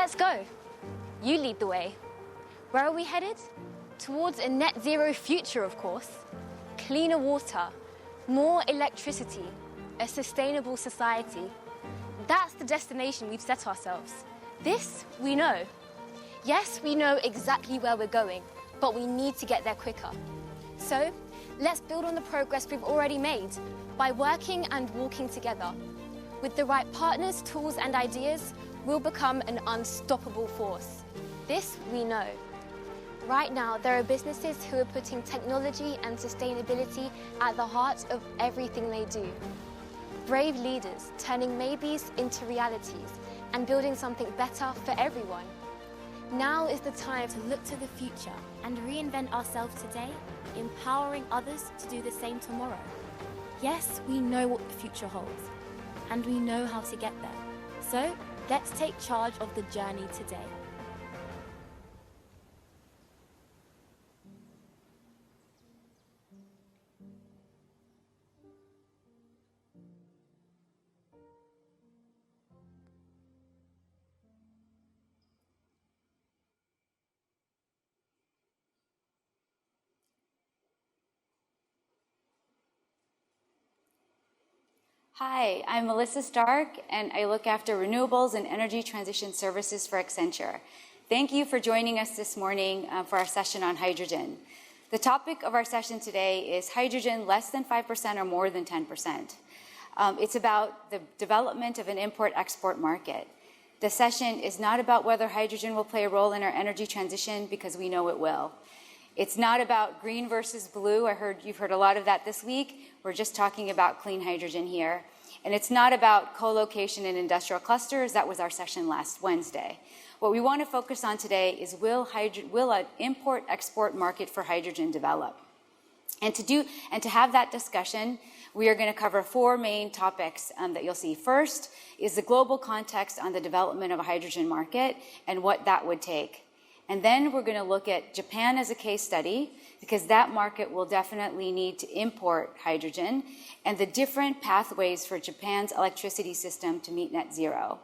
let's go. You lead the way. Where are we headed? Towards a net zero future, of course. Cleaner water, more electricity, a sustainable society. That's the destination we've set ourselves. This we know. Yes, we know exactly where we're going, but we need to get there quicker. So, let's build on the progress we've already made by working and walking together. With the right partners, tools and ideas, we'll become an unstoppable force. This we know. Right now, there are businesses who are putting technology and sustainability at the heart of everything they do. Brave leaders turning maybes into realities and building something better for everyone. Now is the time to look to the future and reinvent ourselves today, empowering others to do the same tomorrow. Yes, we know what the future holds, and we know how to get there. So, let's take charge of the journey today. Hi, I'm Melissa Stark, and I look after renewables and energy transition services for Accenture. Thank you for joining us this morning for our session on hydrogen. The topic of our session today is hydrogen less than 5% or more than 10%. It's about the development of an import-export market. The session is not about whether hydrogen will play a role in our energy transition, because we know it will. It's not about green versus blue. You've heard a lot of that this week. We're just talking about clean hydrogen here. And it's not about co-location in industrial clusters. That was our session last Wednesday. What we want to focus on today is will an import-export market for hydrogen develop? And to have that discussion, we are going to cover four main topics that you'll see. First is the global context on the development of a hydrogen market and what that would take. And then we're going to look at Japan as a case study, because that market will definitely need to import hydrogen, and the different pathways for Japan's electricity system to meet net zero.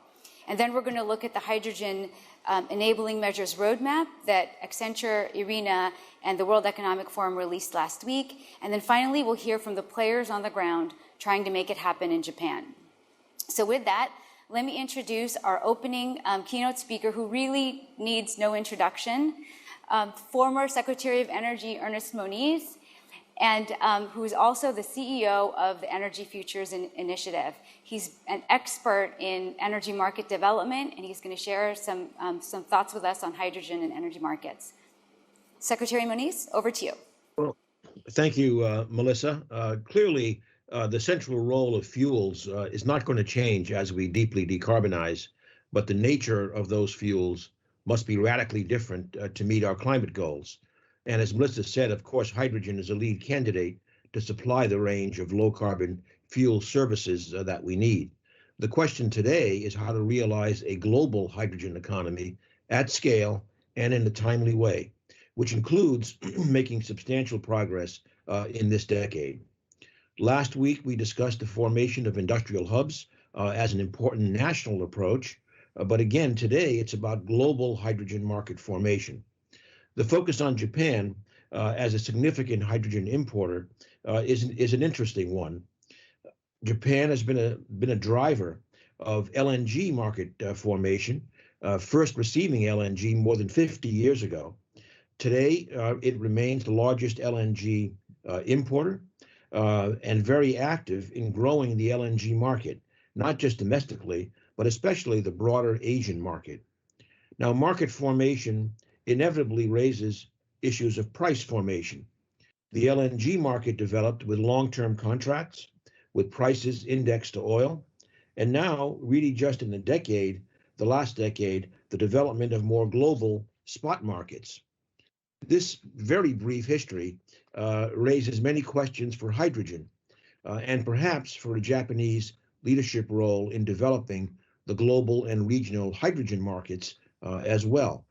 And then we're going to look at the hydrogen enabling measures roadmap that Accenture, IRENA, and the World Economic Forum released last week. And then finally, we'll hear from the players on the ground trying to make it happen in Japan. So with that, let me introduce our opening keynote speaker, who really needs no introduction, former Secretary of Energy Ernest Moniz, and who is also the CEO of the Energy Futures Initiative. He's an expert in energy market development, and he's going to share some thoughts with us on hydrogen and energy markets. Secretary Moniz, over to you. Well, thank you, Melissa. Clearly, the central role of fuels is not going to change as we deeply decarbonize, but the nature of those fuels must be radically different to meet our climate goals. And as Melissa said, of course, hydrogen is a lead candidate to supply the range of low carbon fuel services that we need. The question today is how to realize a global hydrogen economy at scale and in a timely way, which includes making substantial progress in this decade. Last week, we discussed the formation of industrial hubs as an important national approach. But again, today, it's about global hydrogen market formation. The focus on Japan as a significant hydrogen importer is an interesting one. Japan has been a driver of LNG market formation, first receiving LNG more than 50 years ago. Today, it remains the largest LNG importer, and very active in growing the LNG market, not just domestically, but especially the broader Asian market. Now, market formation inevitably raises issues of price formation. The LNG market developed with long-term contracts, with prices indexed to oil, and now, really just in the last decade, the development of more global spot markets. This very brief history raises many questions for hydrogen, and perhaps for a Japanese leadership role in developing the global and regional hydrogen markets as well.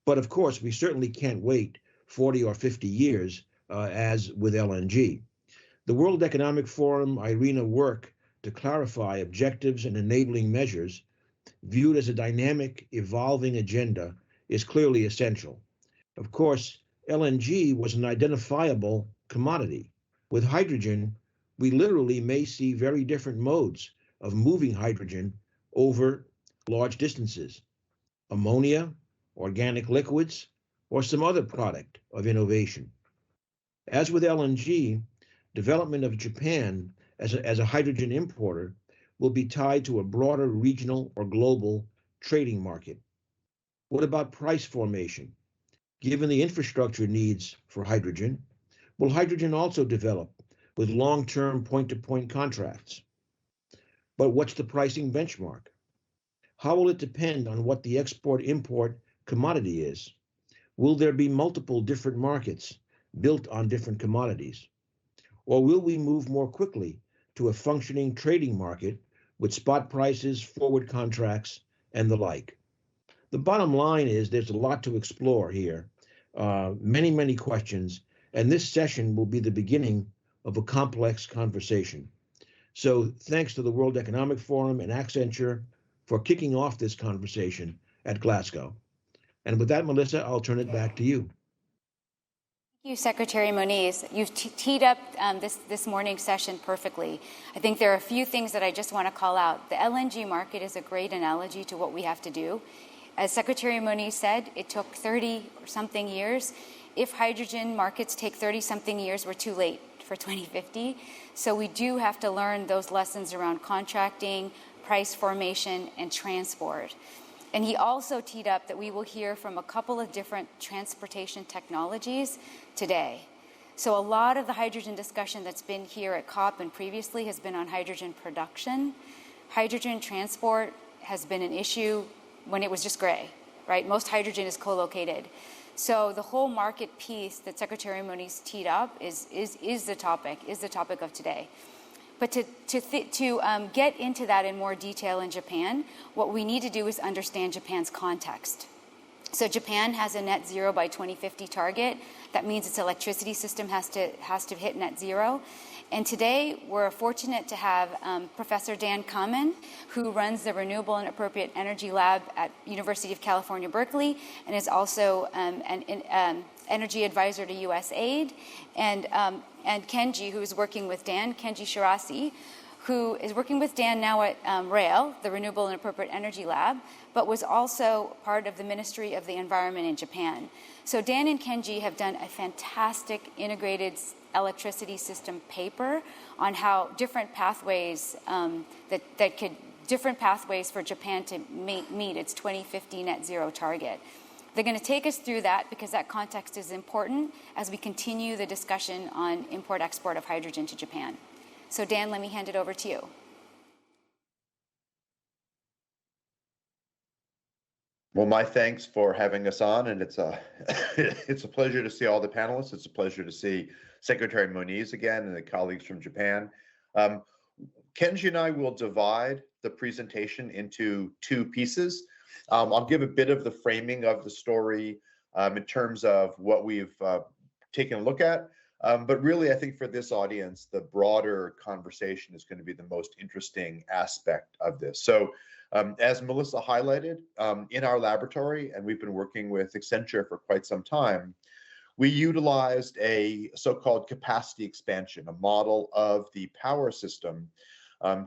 But of course, we certainly can't wait 40 or 50 years as with LNG. The World Economic Forum IRENA work to clarify objectives and enabling measures viewed as a dynamic, evolving agenda, is clearly essential. Of course, LNG was an identifiable commodity. With hydrogen, we literally may see very different modes of moving hydrogen over large distances: ammonia, organic liquids, or some other product of innovation. As with LNG, development of Japan as a hydrogen importer will be tied to a broader regional or global trading market. What about price formation? Given the infrastructure needs for hydrogen, will hydrogen also develop with long-term point-to-point contracts? But what's the pricing benchmark? How will it depend on what the export-import commodity is? Will there be multiple different markets built on different commodities? Or will we move more quickly to a functioning trading market with spot prices, forward contracts, and the like? The bottom line is there's a lot to explore here, many, many questions, and this session will be the beginning of a complex conversation. So thanks to the World Economic Forum and Accenture for kicking off this conversation at Glasgow. And with that, Melissa, I'll turn it back to you. Thank you, Secretary Moniz. You've teed up this morning's session perfectly. I think there are a few things that I just want to call out. The LNG market is a great analogy to what we have to do. As Secretary Moniz said, it took 30 or something years. If hydrogen markets take 30-something years, we're too late for 2050. So we do have to learn those lessons around contracting, price formation, and transport. And he also teed up that we will hear from a couple of different transportation technologies today. So a lot of the hydrogen discussion that's been here at COP and previously has been on hydrogen production. Hydrogen transport has been an issue when it was just gray, right? Most hydrogen is co-located. So the whole market piece that Secretary Moniz teed up is the topic of today. But to get into that in more detail in Japan, what we need to do is understand Japan's context. So Japan has a net zero by 2050 target. That means its electricity system has to hit net zero. And today, we're fortunate to have Professor Dan Kamen, who runs the Renewable and Appropriate Energy Lab at University of California, Berkeley, and is also an energy advisor to USAID, and Kenji, who is working with Dan, Kenji Shirase, who is working with Dan now at RAIL, the Renewable and Appropriate Energy Lab, but was also part of the Ministry of the Environment in Japan. So Dan and Kenji have done a fantastic integrated electricity system paper on how different pathways different pathways for Japan to meet its 2050 net zero target. They're going to take us through that because that context is important as we continue the discussion on import-export of hydrogen to Japan. So Dan, let me hand it over to you. Well, my thanks for having us on, and it's a it's a pleasure to see all the panelists. It's a pleasure to see Secretary Moniz again and the colleagues from Japan. Kenji and I will divide the presentation into two pieces. I'll give a bit of the framing of the story in terms of what we've taken a look at. But really, I think for this audience, the broader conversation is going to be the most interesting aspect of this. So as Melissa highlighted, in our laboratory, and we've been working with Accenture for quite some time, we utilized a so-called capacity expansion, a model of the power system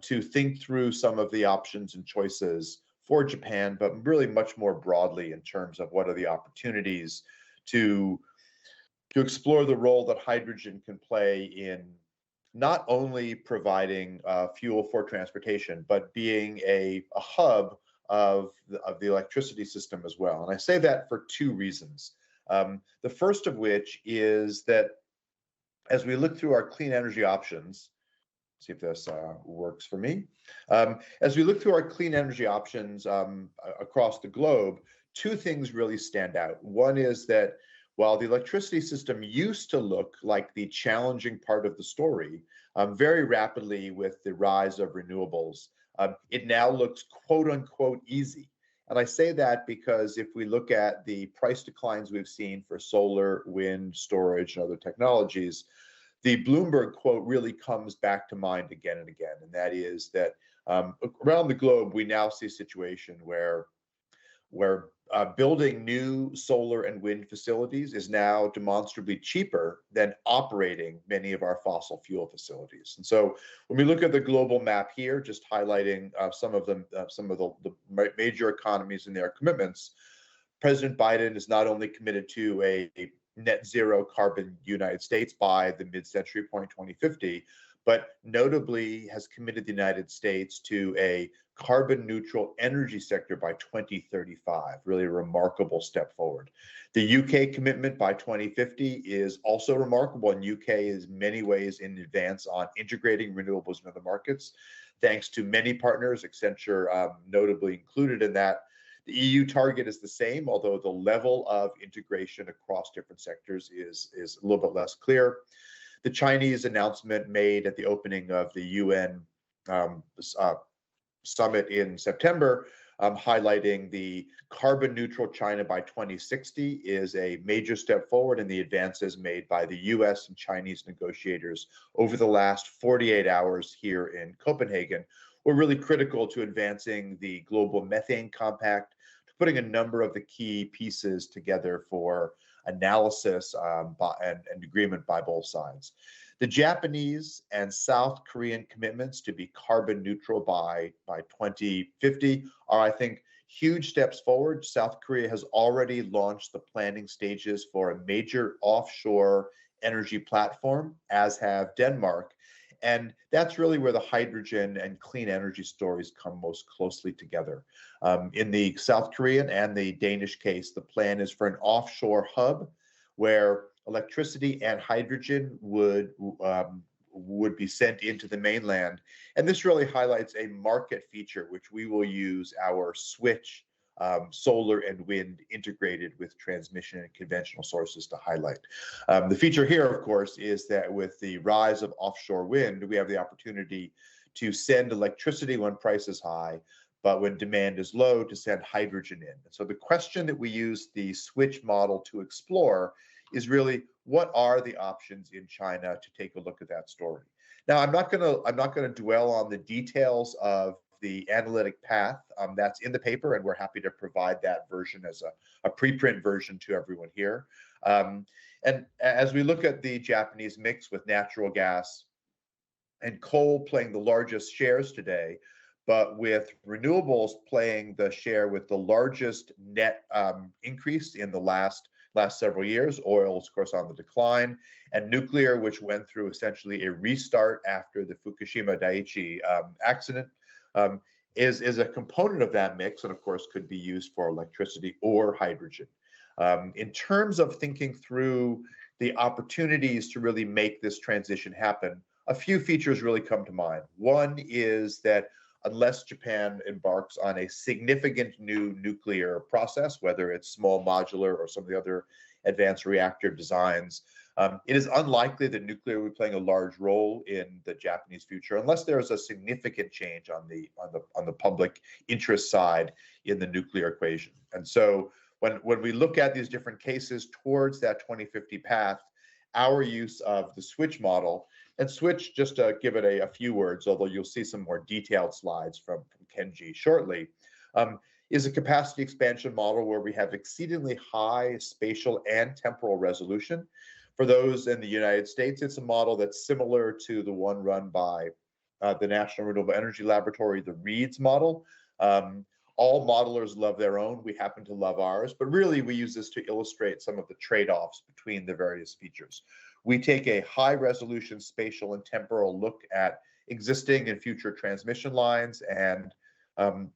to think through some of the options and choices for Japan, but really much more broadly in terms of what are the opportunities to explore the role that hydrogen can play in not only providing fuel for transportation, but being a hub of the electricity system as well. And I say that for two reasons. The first of which is that as we look through our clean energy options, see if this works for me. As we look through our clean energy options across the globe, two things really stand out. One is that while the electricity system used to look like the challenging part of the story, very rapidly with the rise of renewables, it now looks quote unquote easy. And I say that because if we look at the price declines we've seen for solar, wind, storage, and other technologies, the Bloomberg quote really comes back to mind again and again, and that is that around the globe, we now see a situation where building new solar and wind facilities is now demonstrably cheaper than operating many of our fossil fuel facilities. And so, when we look at the global map here, just highlighting some of the major economies and their commitments, President Biden is not only committed to a net zero carbon United States by the mid-century point 2050, but notably has committed the United States to a carbon neutral energy sector by 2035, really a remarkable step forward. The UK commitment by 2050 is also remarkable, and UK is in many ways in advance on integrating renewables into the markets, thanks to many partners, Accenture notably included in that. The EU target is the same, although the level of integration across different sectors is a little bit less clear. The Chinese announcement made at the opening of the UN summit in September, highlighting the carbon neutral China by 2060 is a major step forward in the advances made by the US and Chinese negotiators over the last 48 hours here in Copenhagen were really critical to advancing the global methane compact, to putting a number of the key pieces together for analysis and agreement by both sides. The Japanese and South Korean commitments to be carbon neutral by 2050 are, I think, huge steps forward. South Korea has already launched the planning stages for a major offshore energy platform, as have Denmark. And that's really where the hydrogen and clean energy stories come most closely together. In the South Korean and the Danish case, the plan is for an offshore hub where electricity and hydrogen would be sent into the mainland. And this really highlights a market feature, which we will use our switch solar and wind integrated with transmission and conventional sources to highlight. The feature here, of course, is that with the rise of offshore wind, we have the opportunity to send electricity when price is high, but when demand is low, to send hydrogen in. So the question that we use the switch model to explore is really, what are the options in China to take a look at that story? Now, I'm not going to dwell on the details of the analytic path that's in the paper, and we're happy to provide that version as a preprint version to everyone here. And as we look at the Japanese mix with natural gas and coal playing the largest shares today, but with renewables playing the share with the largest net increase in the last several years, oil is of course on the decline, and nuclear, which went through essentially a restart after the Fukushima Daiichi accident, is a component of that mix, and of course could be used for electricity or hydrogen. In terms of thinking through the opportunities to really make this transition happen, a few features really come to mind. One is that unless Japan embarks on a significant new nuclear process, whether it's small modular or some of the other advanced reactor designs, it is unlikely that nuclear will be playing a large role in the Japanese future, unless there is a significant change on the public interest side in the nuclear equation. And so when we look at these different cases towards that 2050 path, our use of the switch model, and switch, just to give it a few words, although you'll see some more detailed slides from Kenji shortly, is a capacity expansion model where we have exceedingly high spatial and temporal resolution. For those in the United States, it's a model that's similar to the one run by the National Renewable Energy Laboratory, the REEDS model. All modelers love their own. We happen to love ours, but really we use this to illustrate some of the trade-offs between the various features. We take a high resolution spatial and temporal look at existing and future transmission lines, and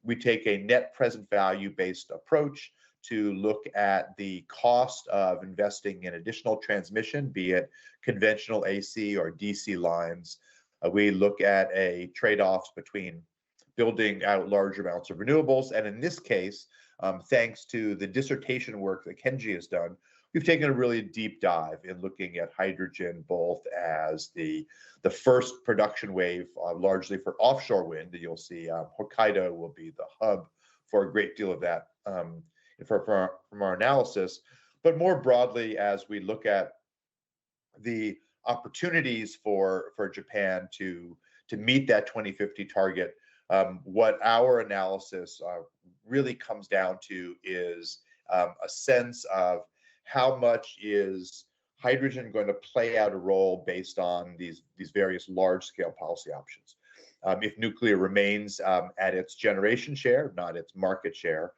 we take a net present value based approach to look at the cost of investing in additional transmission, be it conventional AC or DC lines. We look at a trade-offs between building out large amounts of renewables. And in this case, thanks to the dissertation work that Kenji has done, we've taken a really deep dive in looking at hydrogen, both as the first production wave, largely for offshore wind. You'll see Hokkaido will be the hub for a great deal of that from our analysis. But more broadly, as we look at the opportunities for Japan to meet that 2050 target, what our analysis really comes down to is a sense of how much is hydrogen going to play out a role based on these various large-scale policy options. If nuclear remains at its generation share, not its market share,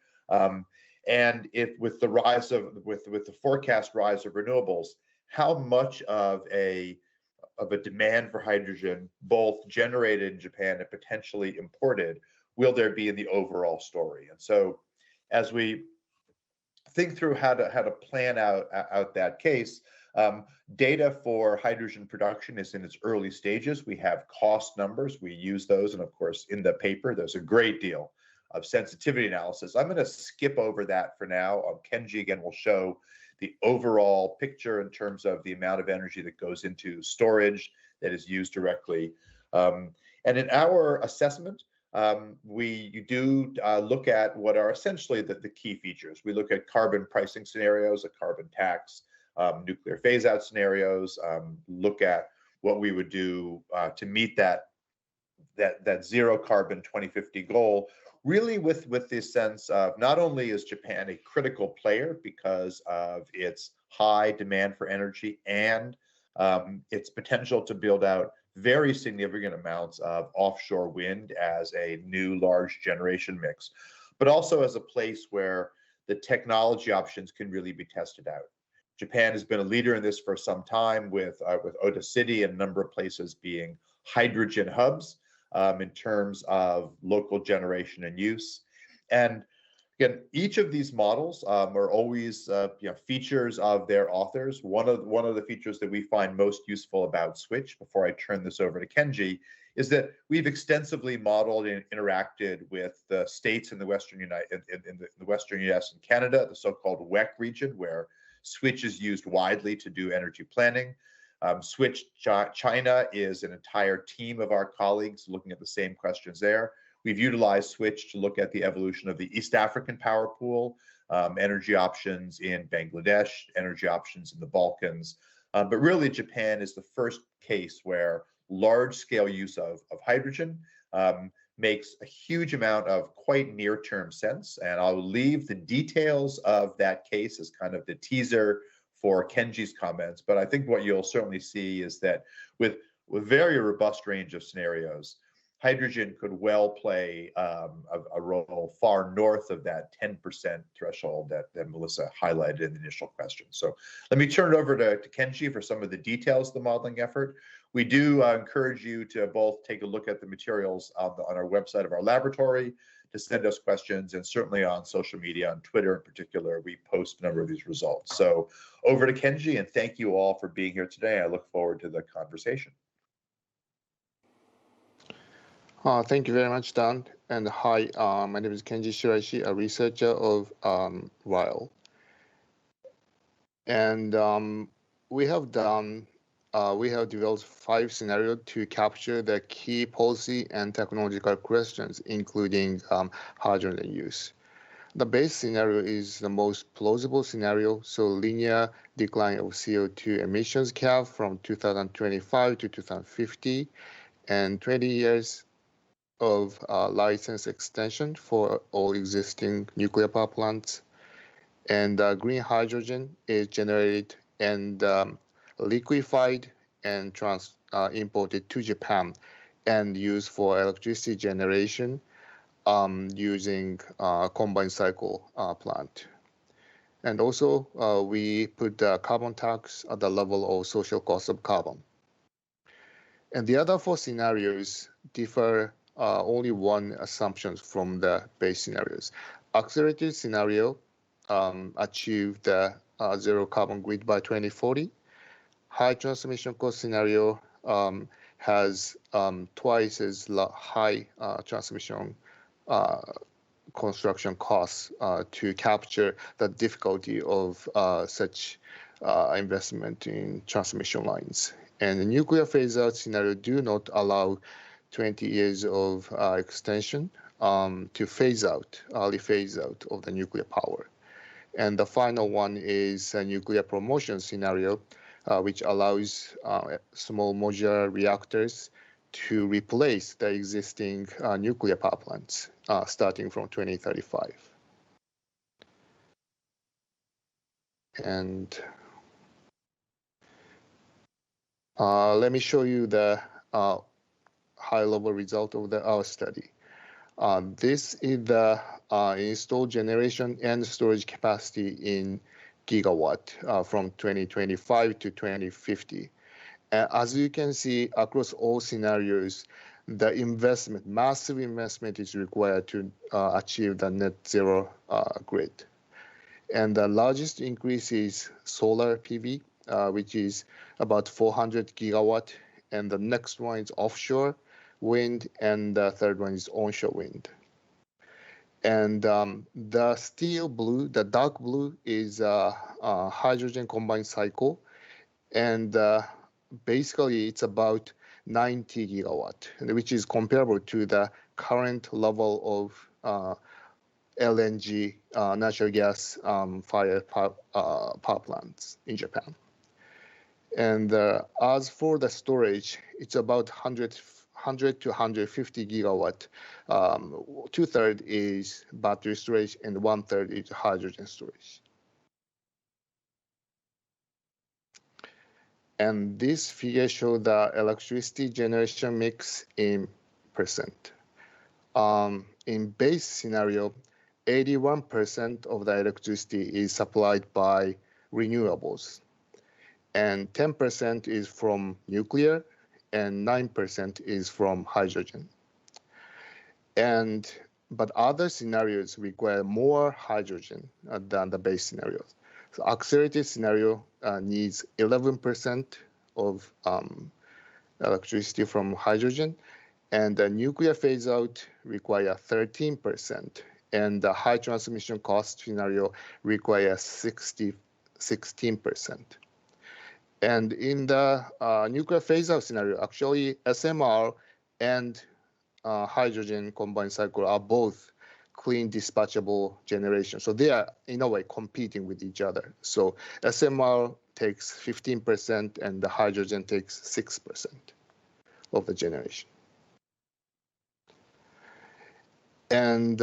and if with the rise of with the forecast rise of renewables, how much of a demand for hydrogen, both generated in Japan and potentially imported, will there be in the overall story? And so, as we think through how to plan out that case, data for hydrogen production is in its early stages. We have cost numbers. We use those, and of course, in the paper, there's a great deal of sensitivity analysis. I'm going to skip over that for now. Kenji again will show the overall picture in terms of the amount of energy that goes into storage that is used directly. And in our assessment, we do look at what are essentially the key features. We look at carbon pricing scenarios, a carbon tax, nuclear phase-out scenarios, look at what we would do to meet that zero carbon 2050 goal, really with this sense of not only is Japan a critical player because of its high demand for energy and its potential to build out very significant amounts of offshore wind as a new large generation mix, but also as a place where the technology options can really be tested out. Japan has been a leader in this for some time with Ota City and a number of places being hydrogen hubs in terms of local generation and use. And again, each of these models are always features of their authors. One of the features that we find most useful about Switch, before I turn this over to Kenji, is that we've extensively modeled and interacted with the states in the Western US and Canada, the so-called WECC region, where Switch is used widely to do energy planning. Switch China is an entire team of our colleagues looking at the same questions there. We've utilized Switch to look at the evolution of the East African power pool, energy options in Bangladesh, energy options in the Balkans. But really, Japan is the first case where large-scale use of hydrogen makes a huge amount of quite near-term sense. And I'll leave the details of that case as kind of the teaser for Kenji's comments. But I think what you'll certainly see is that with very robust range of scenarios, hydrogen could well play a role far north of that 10% threshold that Melissa highlighted in the initial question. So let me turn it over to Kenji for some of the details of the modeling effort. We do encourage you to both take a look at the materials on our website of our laboratory, to send us questions, and certainly on social media, on Twitter in particular, we post a number of these results. So over to Kenji, and thank you all for being here today. I look forward to the conversation. Thank you very much, Dan. And hi, my name is Kenji Shiraishi, a researcher of RILE. And we have developed 5 scenarios to capture the key policy and technological questions, including hydrogen use. The base scenario is the most plausible scenario, so linear decline of CO2 emissions cap from 2025 to 2050, and 20 years of license extension for all existing nuclear power plants. And green hydrogen is generated and liquefied and imported to Japan and used for electricity generation using combined cycle plant. And also, we put the carbon tax at the level of social cost of carbon. And the other 4 scenarios differ only one assumption from the base scenarios. Accelerated scenario achieve the zero carbon grid by 2040. High transmission cost scenario has twice as high transmission construction costs to capture the difficulty of such investment in transmission lines. And the nuclear phase-out scenario do not allow 20 years of extension to early phase out of the nuclear power. And the final one is a nuclear promotion scenario, which allows small modular reactors to replace the existing nuclear power plants starting from 2035. And let me show you the high-level result of our study. This is the installed generation and storage capacity in gigawatt from 2025 to 2050. As you can see, across all scenarios, the investment, massive investment is required to achieve the net zero grid. And the largest increase is solar PV, which is about 400 gigawatt. And the next one is offshore wind, and the third one is onshore wind. And the steel blue, the dark blue, is hydrogen combined cycle. And basically, it's about 90 gigawatt, which is comparable to the current level of LNG, natural gas fired power plants in Japan. And as for the storage, it's about 100 to 150 gigawatt. Two-thirds is battery storage and one-third is hydrogen storage. And this figure shows the electricity generation mix in percent. In base scenario, 81% of the electricity is supplied by renewables, and 10% is from nuclear, and 9% is from hydrogen. But other scenarios require more hydrogen than the base scenarios. So accelerated scenario needs 11% of electricity from hydrogen, and the nuclear phase out require 13%, and the high transmission cost scenario requires 16%. And in the nuclear phase out scenario, actually SMR and hydrogen combined cycle are both clean dispatchable generation. So they are in a way competing with each other. So SMR takes 15% and the hydrogen takes 6% of the generation. And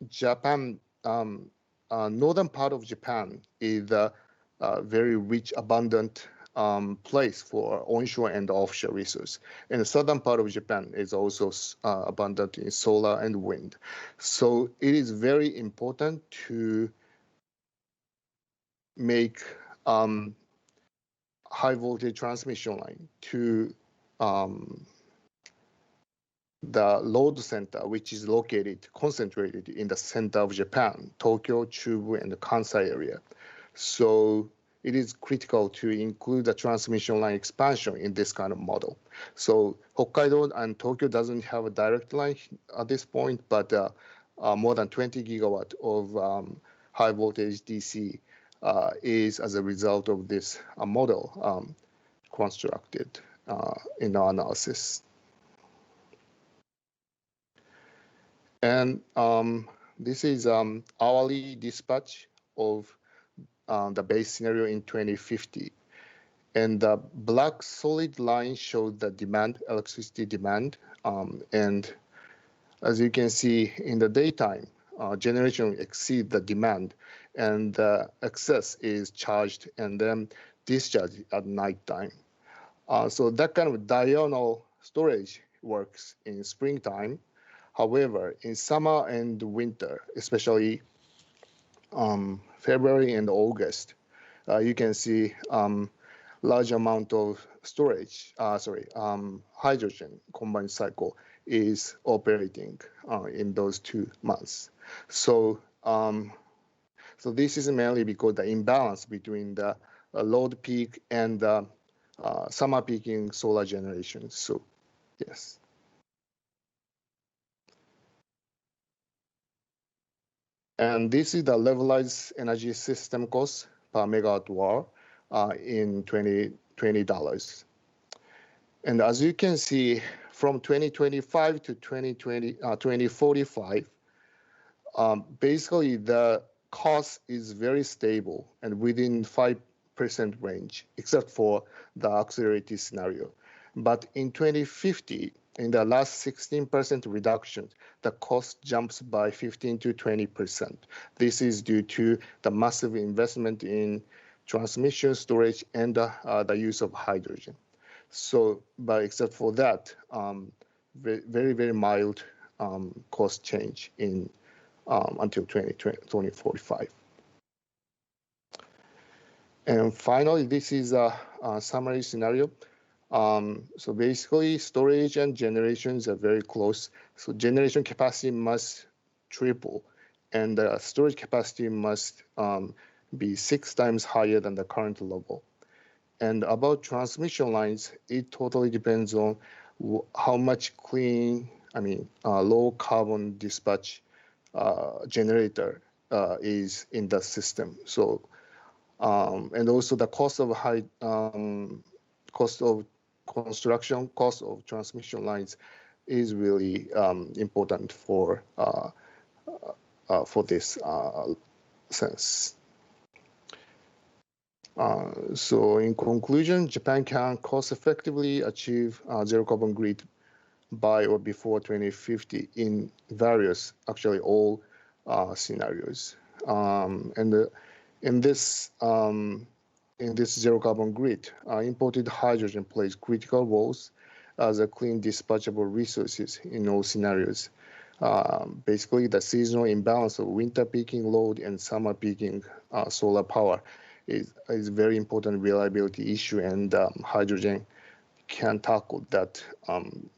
Japan, northern part of Japan is a very rich, abundant place for onshore and offshore resource. And the southern part of Japan is also abundant in solar and wind. So it is very important to make high voltage transmission line to the load center, which is concentrated in the center of Japan, Tokyo, Chubu, and the Kansai area. So it is critical to include the transmission line expansion in this kind of model. So Hokkaido and Tokyo doesn't have a direct line at this point, but more than 20 gigawatt of high voltage DC is as a result of this model constructed in our analysis. And this is hourly dispatch of the base scenario in 2050. And the black solid line shows the demand, electricity demand. And as you can see in the daytime, generation exceeds the demand, and the excess is charged and then discharged at nighttime. So that kind of diurnal storage works in springtime. However, in summer and winter, especially February and August, you can see large amount of storage, hydrogen combined cycle is operating in those 2 months. So, so this is mainly because the imbalance between the load peak and the summer peaking solar generation. So, yes. And this is the levelized energy system cost per megawatt hour in $20. And as you can see, from 2025 to 2045, basically the cost is very stable and within 5 range, except for the accelerated scenario. But in 2050, in the last 16% reduction, the cost jumps by 15 to 20%. This is due to the massive investment in transmission, storage, and the use of hydrogen. So, but except for that, very, very mild cost change in until 2045. And finally, this is a summary scenario. So basically, storage and generations are very close. So generation capacity must triple, and the storage capacity must be 6 times higher than the current level. And about transmission lines, it totally depends on how much clean, low carbon dispatch generator is in the system. So, and also the cost of construction, cost of transmission lines is really important for this sense. So in conclusion, Japan can cost effectively achieve zero carbon grid by or before 2050 in various, actually all scenarios. And in this zero carbon grid, imported hydrogen plays critical roles as a clean dispatchable resources in all scenarios. Basically, the seasonal imbalance of winter peaking load and summer peaking solar power is a very important reliability issue, and hydrogen can tackle that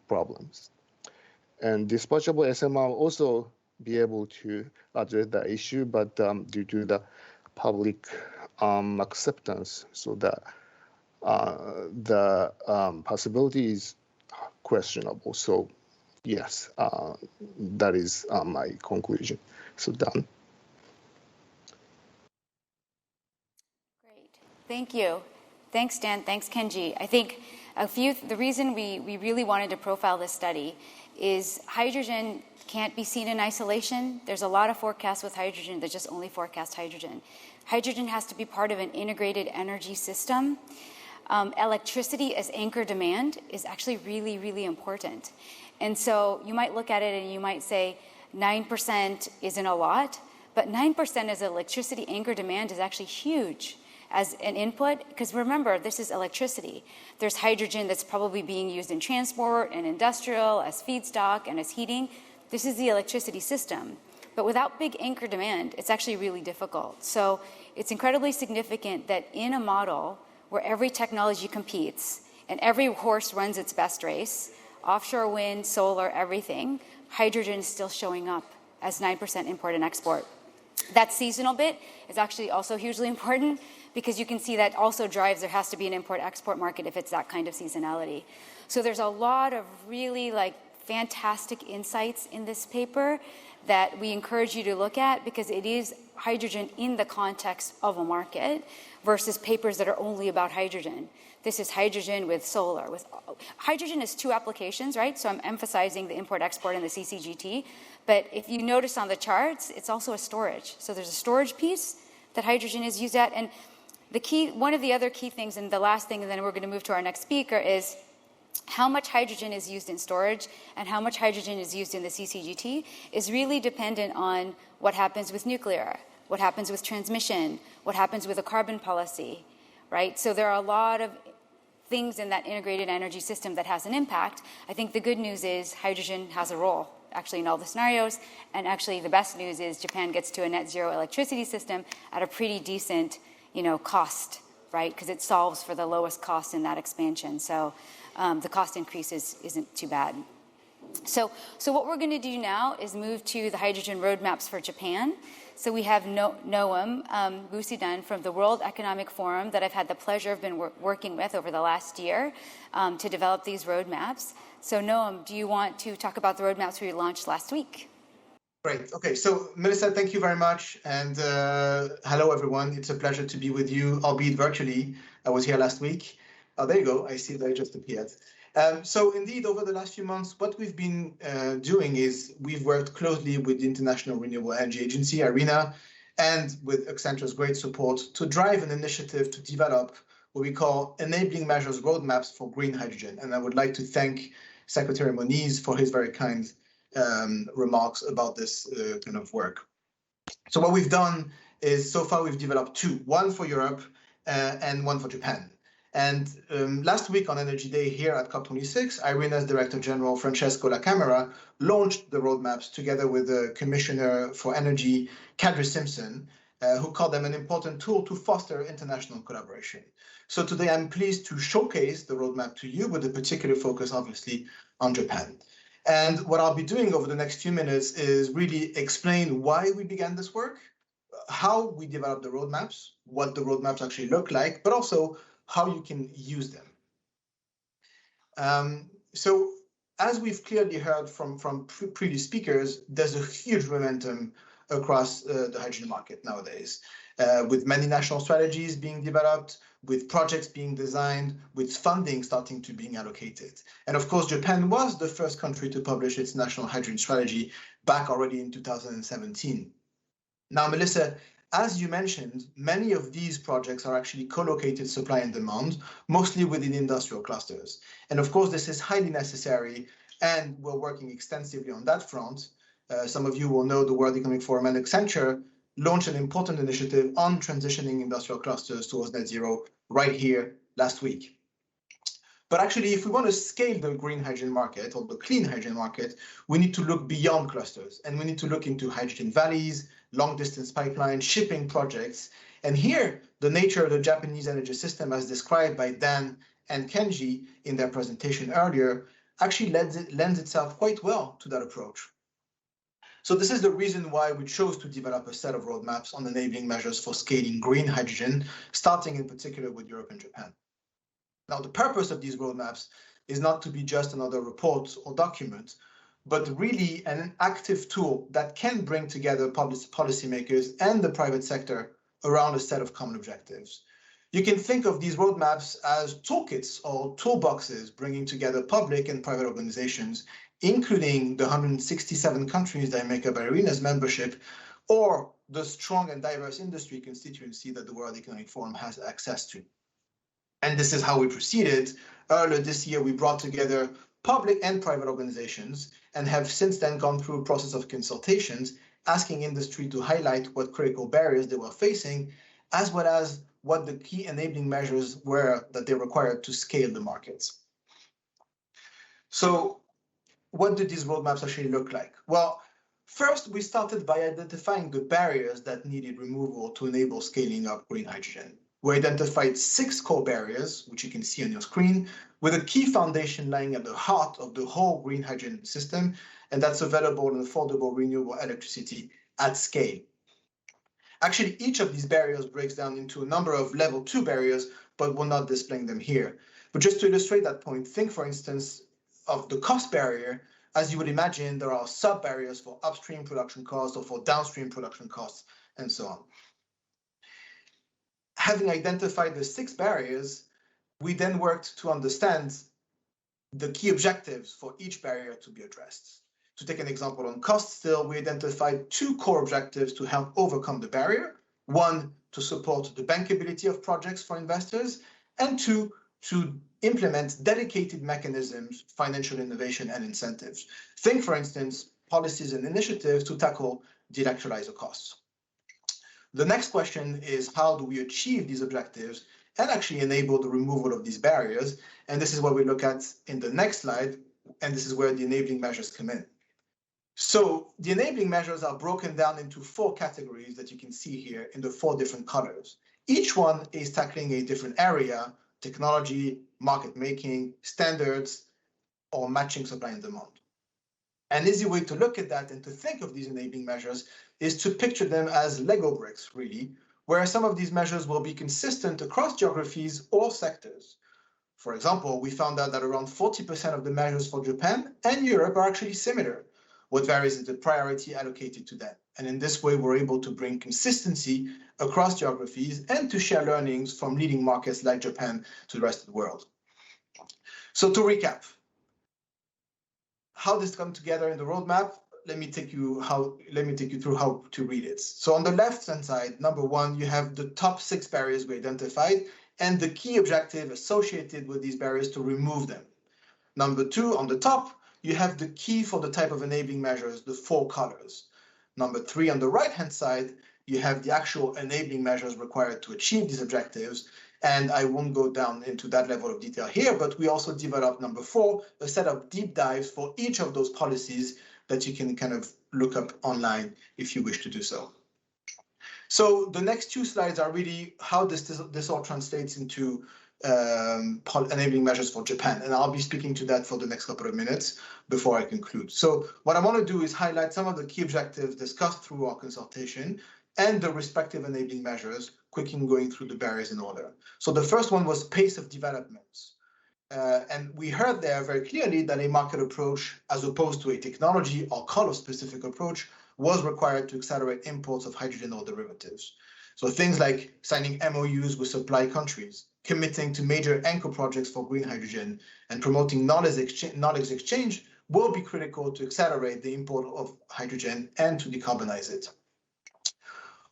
problems. And dispatchable SMR will also be able to address the issue, but due to the public acceptance, so that the possibility is questionable. So yes, that is my conclusion. So done. Great, thank you. Thanks, Dan. Thanks, Kenji. I think the reason we really wanted to profile this study is hydrogen can't be seen in isolation. There's a lot of forecasts with hydrogen that just only forecast hydrogen. Hydrogen has to be part of an integrated energy system. Electricity as anchor demand is actually really, really important. And so you might look at it and you might say 9% isn't a lot, but 9% as electricity anchor demand is actually huge as an input, because remember, this is electricity. There's hydrogen that's probably being used in transport and industrial as feedstock and as heating. This is the electricity system. But without big anchor demand, it's actually really difficult. So it's incredibly significant that in a model where every technology competes and every horse runs its best race, offshore wind, solar, everything, hydrogen is still showing up as 9% import and export. That seasonal bit is actually also hugely important, because you can see that also drives, there has to be an import-export market if it's that kind of seasonality. So there's a lot of really fantastic insights in this paper that we encourage you to look at, because it is hydrogen in the context of a market versus papers that are only about hydrogen. This is hydrogen with solar. Hydrogen is 2 applications, right? So I'm emphasizing the import-export and the CCGT. But if you notice on the charts, it's also a storage. So there's a storage piece that hydrogen is used at. And one of the other key things, and the last thing, and then we're going to move to our next speaker, is how much hydrogen is used in storage and how much hydrogen is used in the CCGT is really dependent on what happens with nuclear, what happens with transmission, what happens with a carbon policy, right? So there are a lot of things in that integrated energy system that has an impact. I think the good news is hydrogen has a role actually in all the scenarios, and actually the best news is Japan gets to a net zero electricity system at a pretty decent cost, right? Because it solves for the lowest cost in that expansion. So the cost increase isn't too bad. So what we're going to do now is move to the hydrogen roadmaps for Japan. So we have Noam Busidan from the World Economic Forum that I've had the pleasure of working with over the last year to develop these roadmaps. So Noam, do you want to talk about the roadmaps we launched last week? Great. Okay. So Melissa, thank you very much. And hello, everyone. It's a pleasure to be with you, albeit virtually. I was here last week. Oh, there you go. I see they just appeared. So indeed, over the last few months, what we've been doing is we've worked closely with the International Renewable Energy Agency, IRENA, and with Accenture's great support, to drive an initiative to develop what we call enabling measures roadmaps for green hydrogen. And I would like to thank Secretary Moniz for his very kind remarks about this kind of work. So what we've done is, so far we've developed two, one for Europe and one for Japan. And last week on Energy Day here at COP26, IRENA's Director General, Francesco La Camera, launched the roadmaps together with the Commissioner for Energy, Kadri Simpson, who called them an important tool to foster international collaboration. So today I'm pleased to showcase the roadmap to you with a particular focus, obviously, on Japan. And what I'll be doing over the next few minutes is really explain why we began this work, how we developed the roadmaps, what the roadmaps actually look like, but also how you can use them. So as we've clearly heard from previous speakers, there's a huge momentum across the hydrogen market nowadays, with many national strategies being developed, with projects being designed, with funding starting to being allocated. And of course, Japan was the first country to publish its national hydrogen strategy back already in 2017. Now, Melissa, as you mentioned, many of these projects are actually co-located supply and demand, mostly within industrial clusters. And of course, this is highly necessary, and we're working extensively on that front. Some of you will know the World Economic Forum and Accenture launched an important initiative on transitioning industrial clusters towards net zero right here last week. But actually, if we want to scale the green hydrogen market or the clean hydrogen market, we need to look beyond clusters, and we need to look into hydrogen valleys, long-distance pipelines, shipping projects. And here, the nature of the Japanese energy system, as described by Dan and Kenji in their presentation earlier, actually lends itself quite well to that approach. So this is the reason why we chose to develop a set of roadmaps on enabling measures for scaling green hydrogen, starting in particular with Europe and Japan. Now, the purpose of these roadmaps is not to be just another report or document, but really an active tool that can bring together policymakers and the private sector around a set of common objectives. You can think of these roadmaps as toolkits or toolboxes bringing together public and private organizations, including the 167 countries that make up IRENA's membership, or the strong and diverse industry constituency that the World Economic Forum has access to. And this is how we proceeded. Earlier this year, we brought together public and private organizations and have since then gone through a process of consultations, asking industry to highlight what critical barriers they were facing, as well as what the key enabling measures were that they required to scale the markets. So what did these roadmaps actually look like? Well, first, we started by identifying the barriers that needed removal to enable scaling up green hydrogen. We identified 6 core barriers, which you can see on your screen, with a key foundation lying at the heart of the whole green hydrogen system, and that's available and affordable renewable electricity at scale. Actually, each of these barriers breaks down into a number of level 2 barriers, but we're not displaying them here. But just to illustrate that point, think, for instance, of the cost barrier. As you would imagine, there are sub-barriers for upstream production costs or for downstream production costs, and so on. Having identified the 6 barriers, we then worked to understand the key objectives for each barrier to be addressed. To take an example on cost still, we identified 2 core objectives to help overcome the barrier. 1, to support the bankability of projects for investors, and 2, to implement dedicated mechanisms, financial innovation, and incentives. Think, for instance, policies and initiatives to tackle the electrolyzer costs. The next question is, how do we achieve these objectives and actually enable the removal of these barriers? And this is what we look at in the next slide, and this is where the enabling measures come in. So the enabling measures are broken down into 4 categories that you can see here in the 4 different colors. Each one is tackling a different area: technology, market making, standards, or matching supply and demand. An easy way to look at that and to think of these enabling measures is to picture them as Lego bricks, really, where some of these measures will be consistent across geographies or sectors. For example, we found out that around 40% of the measures for Japan and Europe are actually similar. What varies is the priority allocated to them. And in this way, we're able to bring consistency across geographies and to share learnings from leading markets like Japan to the rest of the world. So to recap, how this comes together in the roadmap, let me take you through how to read it. So on the left-hand side, number one, you have the top 6 barriers we identified and the key objective associated with these barriers to remove them. Number 2, on the top, you have the key for the type of enabling measures, the 4 colors. Number 3, on the right-hand side, you have the actual enabling measures required to achieve these objectives. And I won't go down into that level of detail here, but we also developed number 4, a set of deep dives for each of those policies that you can kind of look up online if you wish to do so. So the next 2 slides are really how this all translates into enabling measures for Japan. And I'll be speaking to that for the next couple of minutes before I conclude. So what I want to do is highlight some of the key objectives discussed through our consultation and the respective enabling measures, quickly going through the barriers in order. So the first one was pace of development. And we heard there very clearly that a market approach, as opposed to a technology or color-specific approach, was required to accelerate imports of hydrogen or derivatives. So things like signing MOUs with supply countries, committing to major anchor projects for green hydrogen, and promoting knowledge exchange will be critical to accelerate the import of hydrogen and to decarbonize it.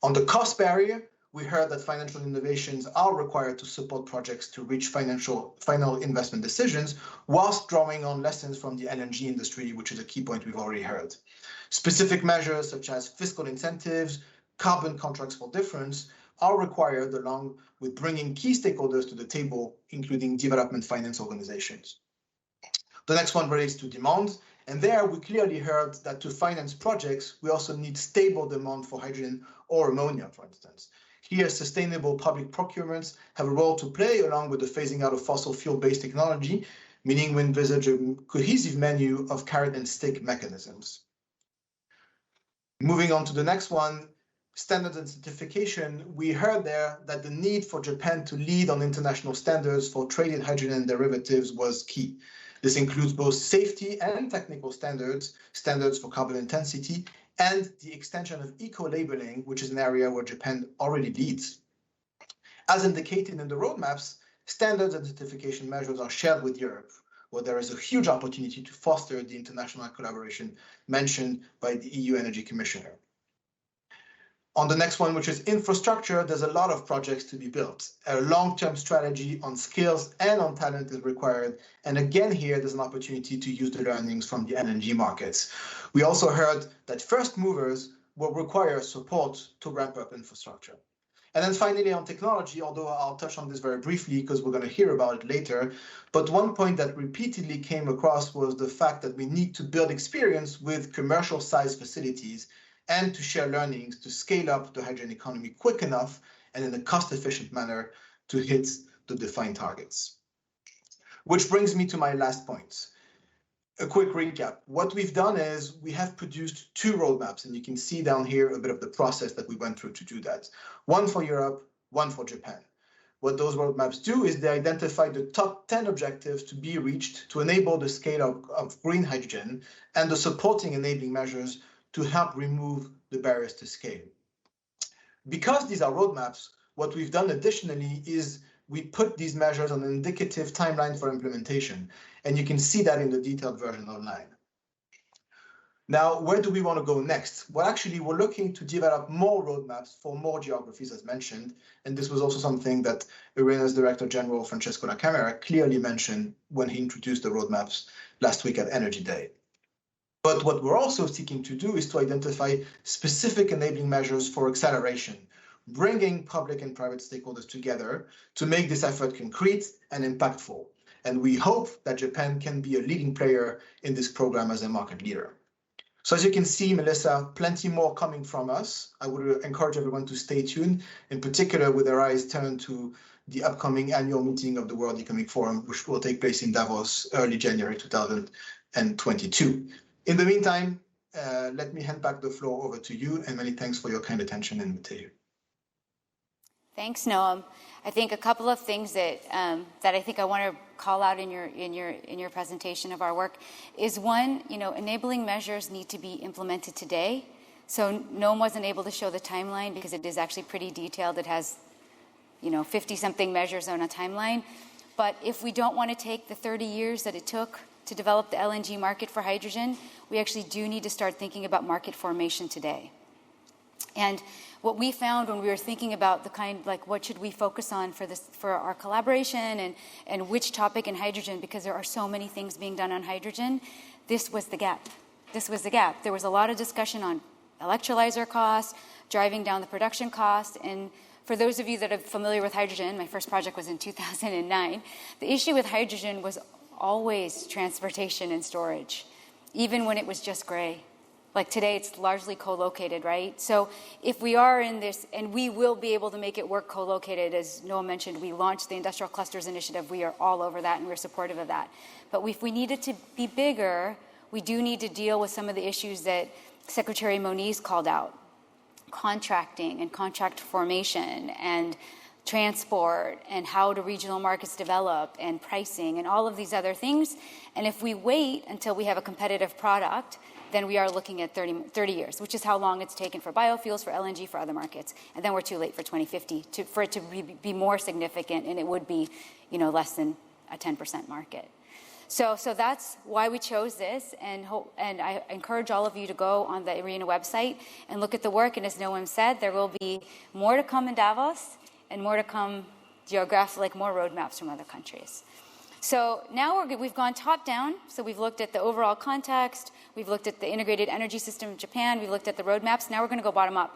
On the cost barrier, we heard that financial innovations are required to support projects to reach final investment decisions, whilst drawing on lessons from the LNG industry, which is a key point we've already heard. Specific measures such as fiscal incentives, carbon contracts for difference are required, along with bringing key stakeholders to the table, including development finance organizations. The next one relates to demand. And there we clearly heard that to finance projects, we also need stable demand for hydrogen or ammonia, for instance. Here, sustainable public procurements have a role to play, along with the phasing out of fossil fuel-based technology, meaning we envisage a cohesive menu of carrot and stick mechanisms. Moving on to the next one, standards and certification, we heard there that the need for Japan to lead on international standards for traded hydrogen derivatives was key. This includes both safety and technical standards, standards for carbon intensity, and the extension of eco-labeling, which is an area where Japan already leads. As indicated in the roadmaps, standards and certification measures are shared with Europe, where there is a huge opportunity to foster the international collaboration mentioned by the EU Energy Commissioner. On the next one, which is infrastructure, there's a lot of projects to be built. A long-term strategy on skills and on talent is required. And again, here, there's an opportunity to use the learnings from the LNG markets. We also heard that first movers will require support to ramp up infrastructure. And then finally, on technology, although I'll touch on this very briefly because we're going to hear about it later, but one point that repeatedly came across was the fact that we need to build experience with commercial-sized facilities and to share learnings to scale up the hydrogen economy quick enough and in a cost-efficient manner to hit the defined targets. Which brings me to my last point. A quick recap. What we've done is we have produced 2 roadmaps, and you can see down here a bit of the process that we went through to do that. One for Europe, one for Japan. What those roadmaps do is they identify the top 10 objectives to be reached to enable the scale of green hydrogen and the supporting enabling measures to help remove the barriers to scale. Because these are roadmaps, what we've done additionally is we put these measures on an indicative timeline for implementation, and you can see that in the detailed version online. Now, where do we want to go next? Well, actually, we're looking to develop more roadmaps for more geographies, as mentioned, and this was also something that IRENA's Director General, Francesco La Camera, clearly mentioned when he introduced the roadmaps last week at Energy Day. But what we're also seeking to do is to identify specific enabling measures for acceleration, bringing public and private stakeholders together to make this effort concrete and impactful. And we hope that Japan can be a leading player in this program as a market leader. So as you can see, Melissa, plenty more coming from us. I would encourage everyone to stay tuned, in particular with their eyes turned to the upcoming annual meeting of the World Economic Forum, which will take place in Davos early January 2022. In the meantime, let me hand back the floor over to you, and many thanks for your kind attention and material. Thanks, Noam. I think a couple of things that I think I want to call out in your presentation of our work is one, enabling measures need to be implemented today. So Noam wasn't able to show the timeline because it is actually pretty detailed. It has, 50-something measures on a timeline. But if we don't want to take the 30 years that it took to develop the LNG market for hydrogen, we actually do need to start thinking about market formation today. And what we found when we were thinking about the kind, like what should we focus on for our collaboration and which topic in hydrogen, because there are so many things being done on hydrogen, this was the gap. This was the gap. There was a lot of discussion on electrolyzer costs, driving down the production cost. And for those of you that are familiar with hydrogen, my first project was in 2009, the issue with hydrogen was always transportation and storage, even when it was just gray. Like today, it's largely co-located, right? So if we are in this, and we will be able to make it work co-located, as Noah mentioned, we launched the Industrial Clusters Initiative. We are all over that, and we're supportive of that. But if we need it to be bigger, we do need to deal with some of the issues that Secretary Moniz called out: contracting and contract formation and transport and how do regional markets develop and pricing and all of these other things. And if we wait until we have a competitive product, then we are looking at 30 years, which is how long it's taken for biofuels, for LNG, for other markets. And then we're too late for 2050 for it to be more significant, and it would be, less than a 10% market. So that's why we chose this, and I encourage all of you to go on the IRENA website and look at the work. And as Noam said, there will be more to come in Davos and more to come geographically, more roadmaps from other countries. So now we've gone top down. So we've looked at the overall context. We've looked at the integrated energy system of Japan. We've looked at the roadmaps. Now we're going to go bottom up.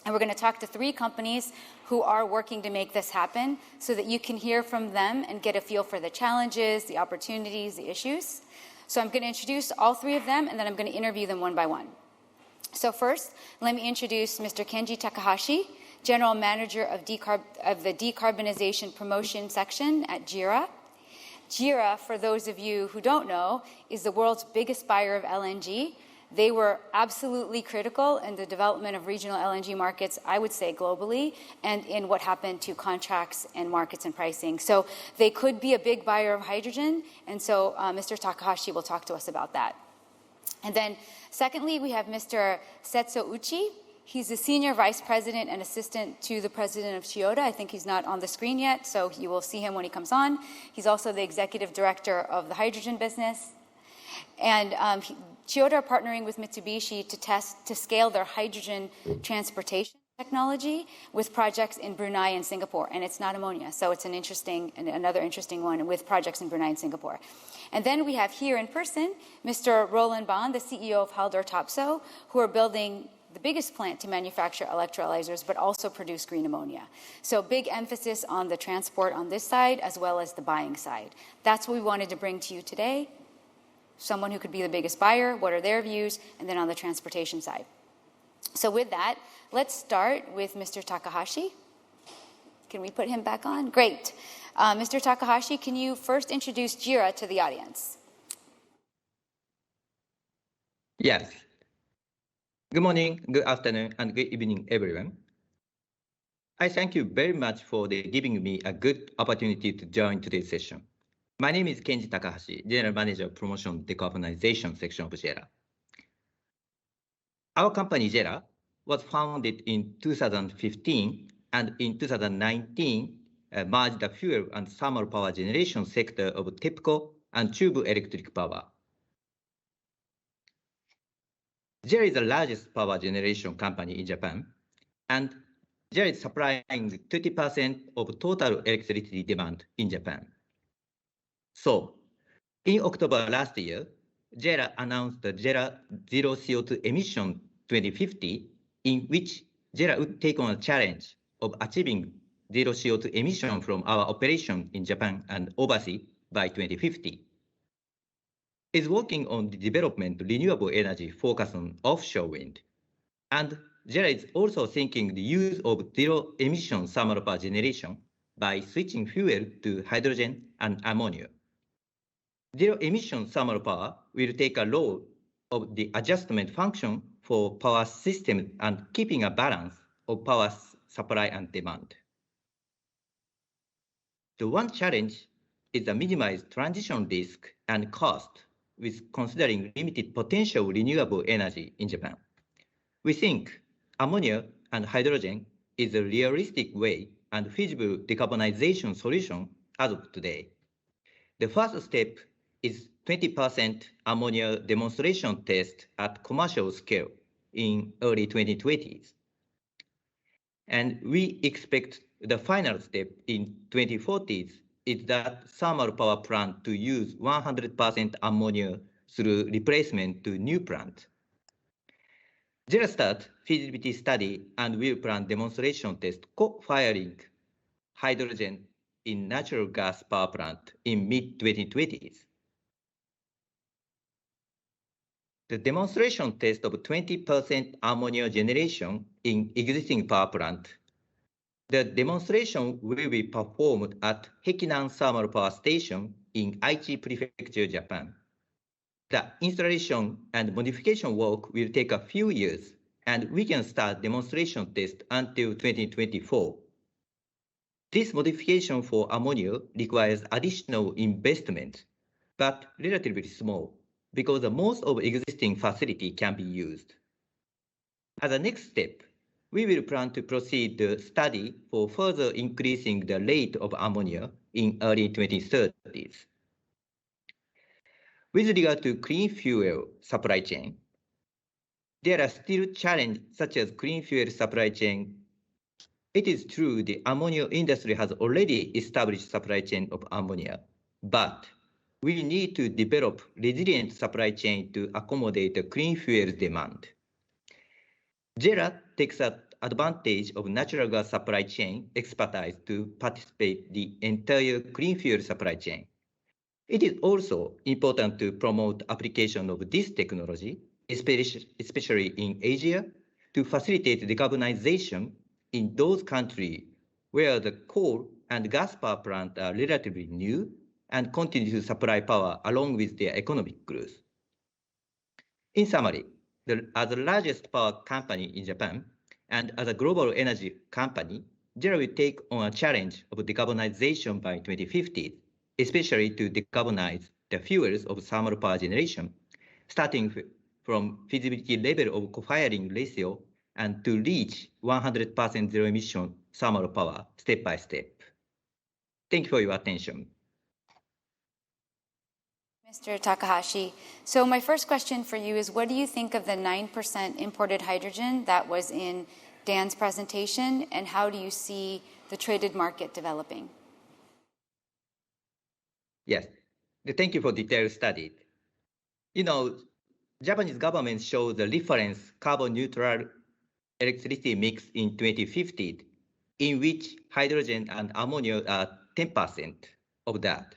And we're going to talk to 3 companies who are working to make this happen so that you can hear from them and get a feel for the challenges, the opportunities, the issues. So I'm going to introduce all 3 of them, and then I'm going to interview them one by one. So first, let me introduce Mr. Kenji Takahashi, General Manager of the Decarbonization Promotion Section at JERA. JERA, for those of you who don't know, is the world's biggest buyer of LNG. They were absolutely critical in the development of regional LNG markets, I would say globally, and in what happened to contracts and markets and pricing. So they could be a big buyer of hydrogen, and so Mr. Takahashi will talk to us about that. And then secondly, we have Mr. Setsuo Uchi. He's the Senior Vice President and Assistant to the President of Chiyoda. I think he's not on the screen yet, so you will see him when he comes on. He's also the Executive Director of the hydrogen business. And Chiyoda are partnering with Mitsubishi to scale their hydrogen transportation technology with projects in Brunei and Singapore. And it's not ammonia, so it's another interesting one with projects in Brunei and Singapore. And then we have here in person Mr. Roland Bond, the CEO of Haldor Topsoe, who are building the biggest plant to manufacture electrolyzers, but also produce green ammonia. So big emphasis on the transport on this side, as well as the buying side. That's what we wanted to bring to you today. Someone who could be the biggest buyer, what are their views, and then on the transportation side. So with that, let's start with Mr. Takahashi. Can we put him back on? Great. Mr. Takahashi, can you first introduce JERA to the audience? Yes. Good morning, good afternoon, and good evening, everyone. I thank you very much for giving me a good opportunity to join today's session. My name is Kenji Takahashi, General Manager of Promotion Decarbonization Section of JERA. Our company, JERA, was founded in 2015, and in 2019, merged the fuel and thermal power generation sector of TEPCO and Chubu Electric Power. JERA is the largest power generation company in Japan, and JERA is supplying 30% of total electricity demand in Japan. So, in October last year, JERA announced the JERA Zero CO2 Emission 2050, in which JERA would take on a challenge of achieving zero CO2 emission from our operation in Japan and overseas by 2050. Is working on the development of renewable energy focused on offshore wind. And JERA is also thinking the use of zero-emission thermal power generation by switching fuel to hydrogen and ammonia. Zero-emission thermal power will take a role of the adjustment function for power system and keeping a balance of power supply and demand. The one challenge is to minimize transition risk and cost with considering limited potential renewable energy in Japan. We think ammonia and hydrogen is a realistic way and feasible decarbonization solution as of today. The first step is 20% ammonia demonstration test at commercial scale in early 2020s. And we expect the final step in 2040s is that thermal power plant to use 100% ammonia through replacement to new plant. JERA start feasibility study and will plan demonstration test co-firing hydrogen in natural gas power plant in mid-2020s. The demonstration test of 20% ammonia generation in existing power plant. The demonstration will be performed at Hekinan Thermal Power Station in Aichi Prefecture, Japan. The installation and modification work will take a few years, and we can start demonstration test until 2024. This modification for ammonia requires additional investment, but relatively small, because most of existing facility can be used. As a next step, we will plan to proceed the study for further increasing the rate of ammonia in early 2030s. With regard to clean fuel supply chain, there are still challenges such as clean fuel supply chain. It is true the ammonia industry has already established supply chain of ammonia, but we need to develop resilient supply chain to accommodate the clean fuel demand. JERA takes advantage of natural gas supply chain expertise to participate the entire clean fuel supply chain. It is also important to promote application of this technology, especially in Asia, to facilitate decarbonization in those countries where the coal and gas power plants are relatively new and continue to supply power along with their economic growth. In summary, as the largest power company in Japan and as a global energy company, JERA will take on a challenge of decarbonization by 2050, especially to decarbonize the fuels of thermal power generation, starting from feasibility level of co-firing ratio and to reach 100% zero emission thermal power step by step. Thank you for your attention. Mr. Takahashi, so my first question for you is, what do you think of the 9% imported hydrogen that was in Dan's presentation, and how do you see the traded market developing? Yes, thank you for detailed study. You know, Japanese government showed the reference carbon neutral electricity mix in 2050, in which hydrogen and ammonia are 10% of that.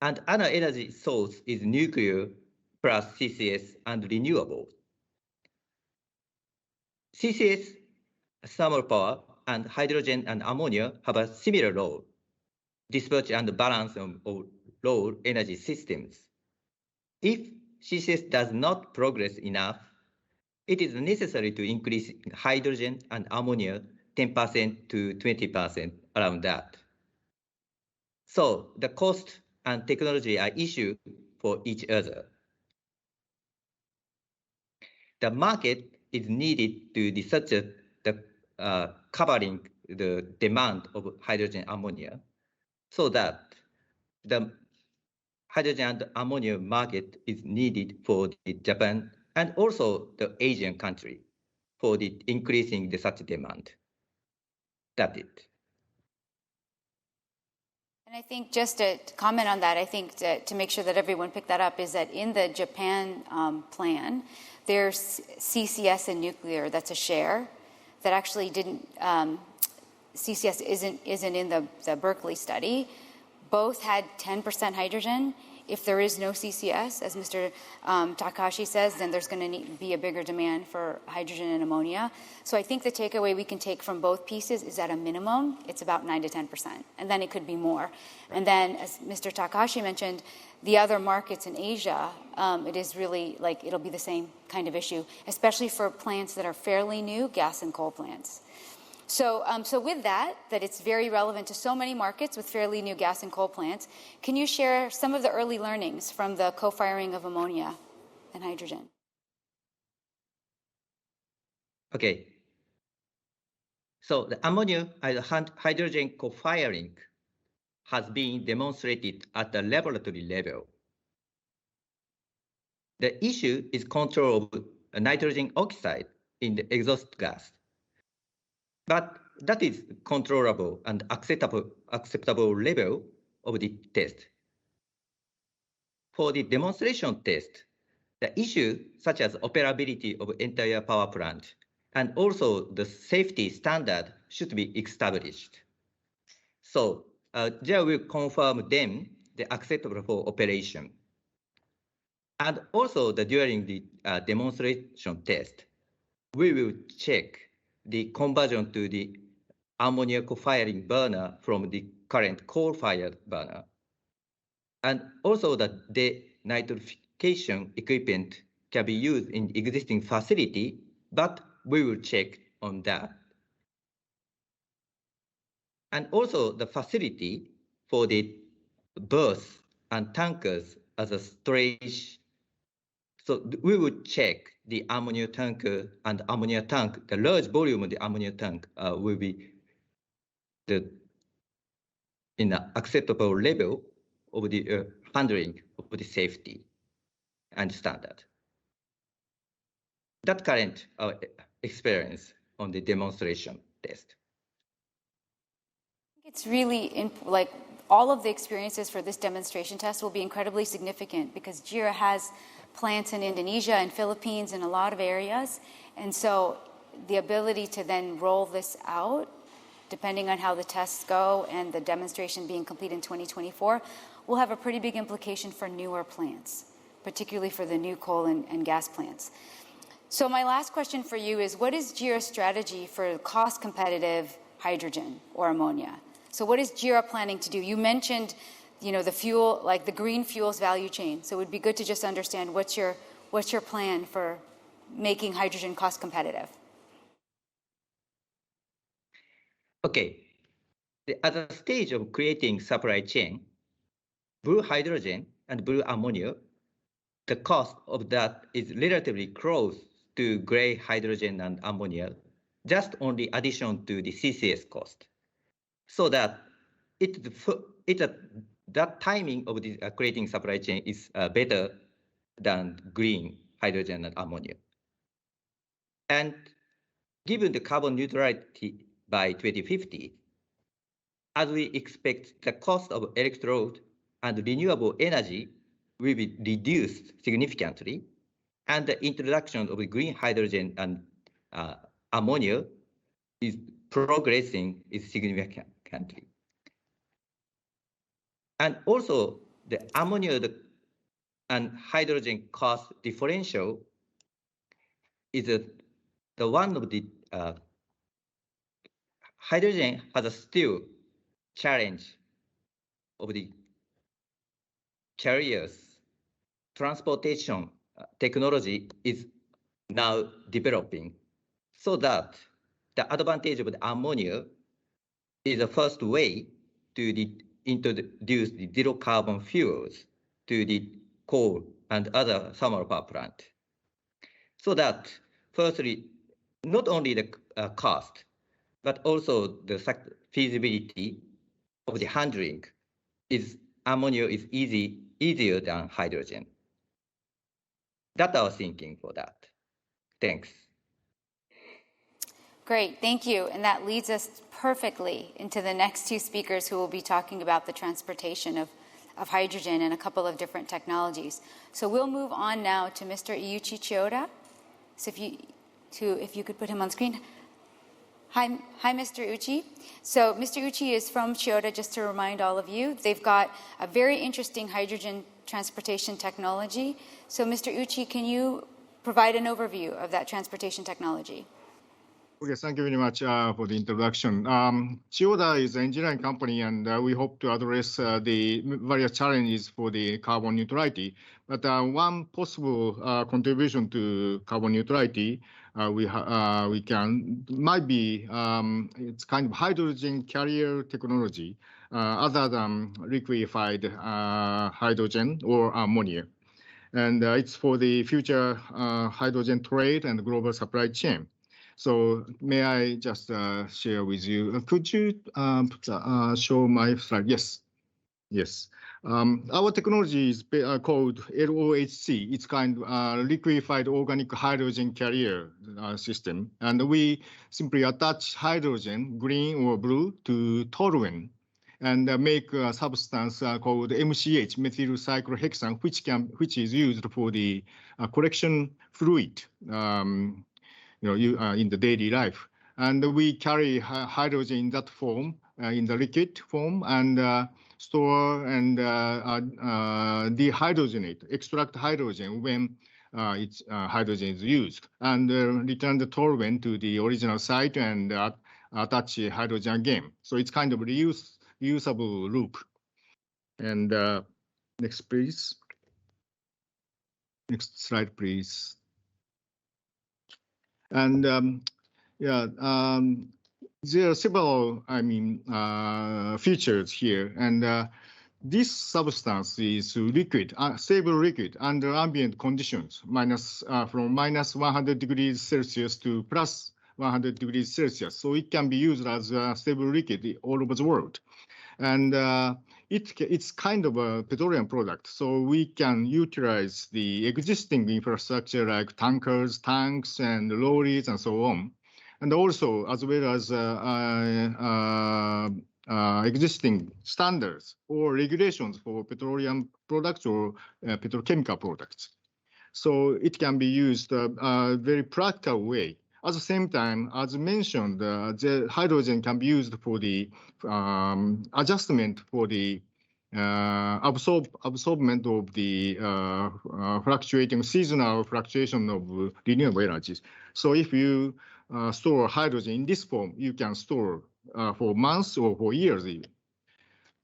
And another energy source is nuclear plus CCS and renewables. CCS, thermal power, and hydrogen and ammonia have a similar role, dispatch and balance of low energy systems. If CCS does not progress enough, it is necessary to increase hydrogen and ammonia 10% to 20% around that. So the cost and technology are issues for each other. The market is needed to research the covering the demand of hydrogen ammonia, so that the hydrogen and ammonia market is needed for the Japan and also the Asian country for the increasing the such demand. That's it. And I think just to comment on that, I think to make sure that everyone picked that up is that in the Japan plan, there's CCS and nuclear that's a share that actually didn't, CCS isn't in the Berkeley study. Both had 10% hydrogen. If there is no CCS, as Mr. Takahashi says, then there's going to be a bigger demand for hydrogen and ammonia. So I think the takeaway we can take from both pieces is at a minimum, it's about 9 to 10%, and then it could be more. And then, as Mr. Takahashi mentioned, the other markets in Asia, it is really like it'll be the same kind of issue, especially for plants that are fairly new, gas and coal plants. So with that it's very relevant to so many markets with fairly new gas and coal plants, can you share some of the early learnings from the co-firing of ammonia and hydrogen? Okay. So the ammonia and hydrogen co-firing has been demonstrated at the laboratory level The issue is control of nitrogen oxide in the exhaust gas. But that is controllable and acceptable level of the test. For the demonstration test, the issue such as operability of entire power plant and also the safety standard should be established. So JERA will confirm them the acceptable for operation. And also during the demonstration test, we will check the conversion to the ammonia co-firing burner from the current coal-fired burner. And also the denitrification equipment can be used in existing facility, but we will check on that. And also the facility for the berths and tankers as a storage. So we will check the ammonia tanker and ammonia tank. The large volume of the ammonia tank will be in an acceptable level of the handling of the safety and standard. That current experience on the demonstration test. It's really like all of the experiences for this demonstration test will be incredibly significant because JERA has plants in Indonesia and Philippines in a lot of areas. And so the ability to then roll this out, depending on how the tests go and the demonstration being complete in 2024, will have a pretty big implication for newer plants, particularly for the new coal and gas plants. So my last question for you is, what is JERA's strategy for cost competitive hydrogen or ammonia? So what is JERA planning to do? You mentioned, the fuel, like the green fuels value chain. So it would be good to just understand what's your plan for making hydrogen cost competitive? Okay. At the stage of creating supply chain, blue hydrogen and blue ammonia, the cost of that is relatively close to gray hydrogen and ammonia, just only addition to the CCS cost. So that that timing of the creating supply chain is better than green hydrogen and ammonia. And given the carbon neutrality by 2050, as we expect the cost of electrode and renewable energy will be reduced significantly, and the introduction of green hydrogen and ammonia is progressing significantly. And also the ammonia and hydrogen cost differential is the one of the hydrogen has a still challenge of the carriers. Transportation technology is now developing so that the advantage of the ammonia is the first way to introduce the zero carbon fuels to the coal and other thermal power plant. So that firstly, not only the cost, but also the feasibility of the handling ammonia is easier than hydrogen. That's our thinking for that. Thanks. Great, thank you. And that leads us perfectly into the next two speakers who will be talking about the transportation of hydrogen and a couple of different technologies. So we'll move on now to Mr. Iuchi Chiyoda. So if you could put him on screen. Hi, Mr. Uchi. So Mr. Uchi is from Chiyoda, just to remind all of you. They've got a very interesting hydrogen transportation technology. So Mr. Uchi, can you provide an overview of that transportation technology? Okay, thank you very much for the introduction. Chiyoda is an engineering company, and we hope to address the various challenges for the carbon neutrality. But one possible contribution to carbon neutrality might be it's kind of hydrogen carrier technology other than liquefied hydrogen or ammonia. And it's for the future hydrogen trade and global supply chain. So may I just share with you? Could you show my slide? Yes. Our technology is called LOHC. It's kind of liquefied organic hydrogen carrier system. And we simply attach hydrogen, green or blue, to toluene and make a substance called MCH, methyl cyclohexane, which is used for the collection fluid, in the daily life. And we carry hydrogen in that form, in the liquid form, and store and dehydrogenate, extract hydrogen when hydrogen is used, and return the toluene to the original site and attach hydrogen again. So it's kind of reusable loop. And next, please. Next slide, please. And there are several, features here, and this substance is liquid, stable liquid under ambient conditions, from minus 100 degrees Celsius to plus 100 degrees Celsius. So it can be used as a stable liquid all over the world. And it's kind of a petroleum product. So we can utilize the existing infrastructure like tankers, tanks, and lorries, and so on. And also, as well as existing standards or regulations for petroleum products or petrochemical products. So it can be used a very practical way. At the same time, as mentioned, the hydrogen can be used for the adjustment for the absorbment of the seasonal fluctuation of renewable energies. So if you store hydrogen in this form, you can store for months or for years even.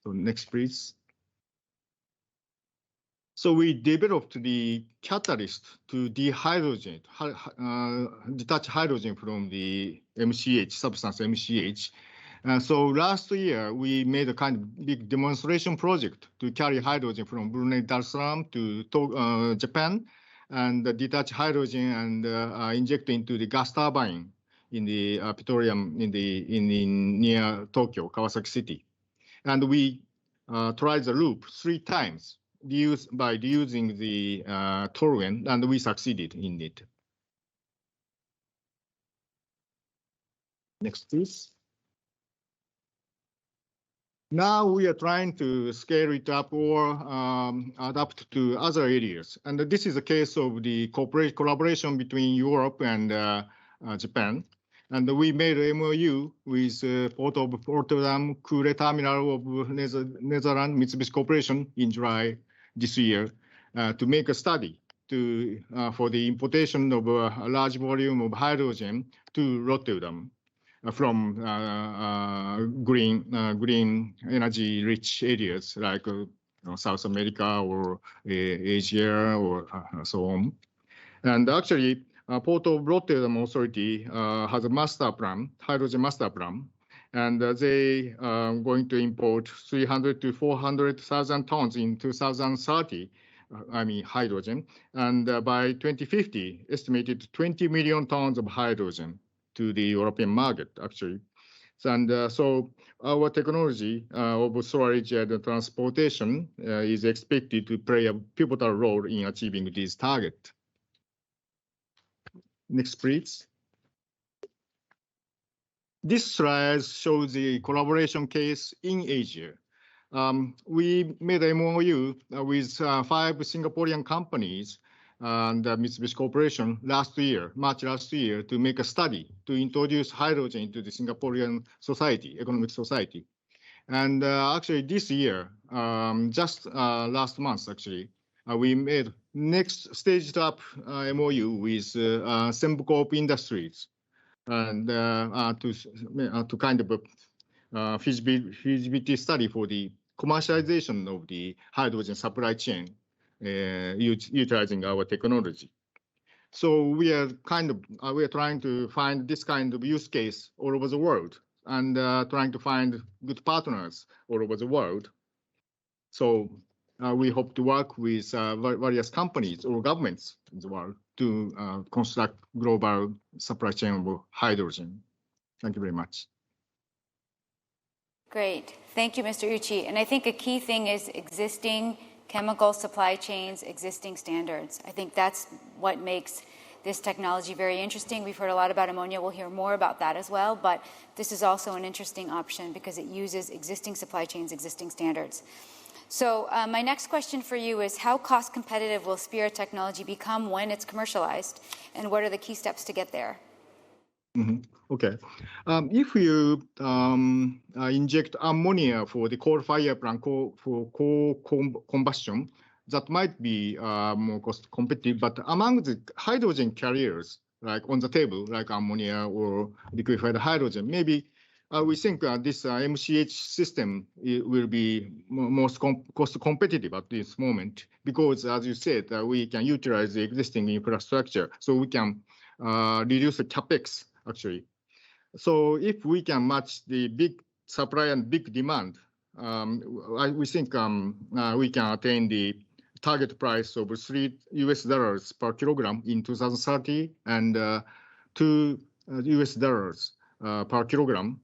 So next, please. So we developed the catalyst to detach hydrogen from the MCH, substance MCH. So last year, we made a kind of big demonstration project to carry hydrogen from Brunei Darussalam to Japan, and detach hydrogen and inject into the gas turbine in the petroleum near Tokyo, Kawasaki City. And we tried the loop 3 times by using the toluene, and we succeeded in it. Next, please. Now we are trying to scale it up or adapt to other areas. And this is a case of the collaboration between Europe and Japan. And we made an MOU with Port of Rotterdam Koole Terminal of Netherlands Mitsubishi Corporation in July this year to make a study for the importation of a large volume of hydrogen to Rotterdam from green energy-rich areas like South America or Asia or so on. And actually, Port of Rotterdam Authority has a master plan, hydrogen master plan, and they are going to import 300 to 400,000 tons in 2030, hydrogen, and by 2050, estimated 20 million tons of hydrogen to the European market, actually. And so our technology of storage and transportation is expected to play a pivotal role in achieving this target. Next, please. This slide shows the collaboration case in Asia. We made a MOU with 5 Singaporean companies and Mitsubishi Corporation March last year, to make a study to introduce hydrogen into the Singaporean economic society. And actually this year, just last month actually, we made next staged up MOU with Sembcorp Industries, and to kind of a feasibility study for the commercialization of the hydrogen supply chain utilizing our technology. So we are trying to find this kind of use case all over the world, and trying to find good partners all over the world. So we hope to work with various companies or governments in the world to construct global supply chain of hydrogen. Thank you very much. Great. Thank you, Mr. Uchi. And I think a key thing is existing chemical supply chains, existing standards. I think that's what makes this technology very interesting. We've heard a lot about ammonia. We'll hear more about that as well. But this is also an interesting option because it uses existing supply chains, existing standards. So my next question for you is, how cost competitive will Spirit technology become when it's commercialized? And what are the key steps to get there? Okay. If you inject ammonia for the coal-fired plant for coal combustion, that might be more cost competitive. But among the hydrogen carriers, like on the table, like ammonia or liquefied hydrogen, maybe we think this MCH system will be most cost competitive at this moment because, as you said, we can utilize the existing infrastructure, so we can reduce the capex actually. So if we can match the big supply and big demand, we think we can attain the target price of $3 per kilogram in 2030 and $2 per kilogram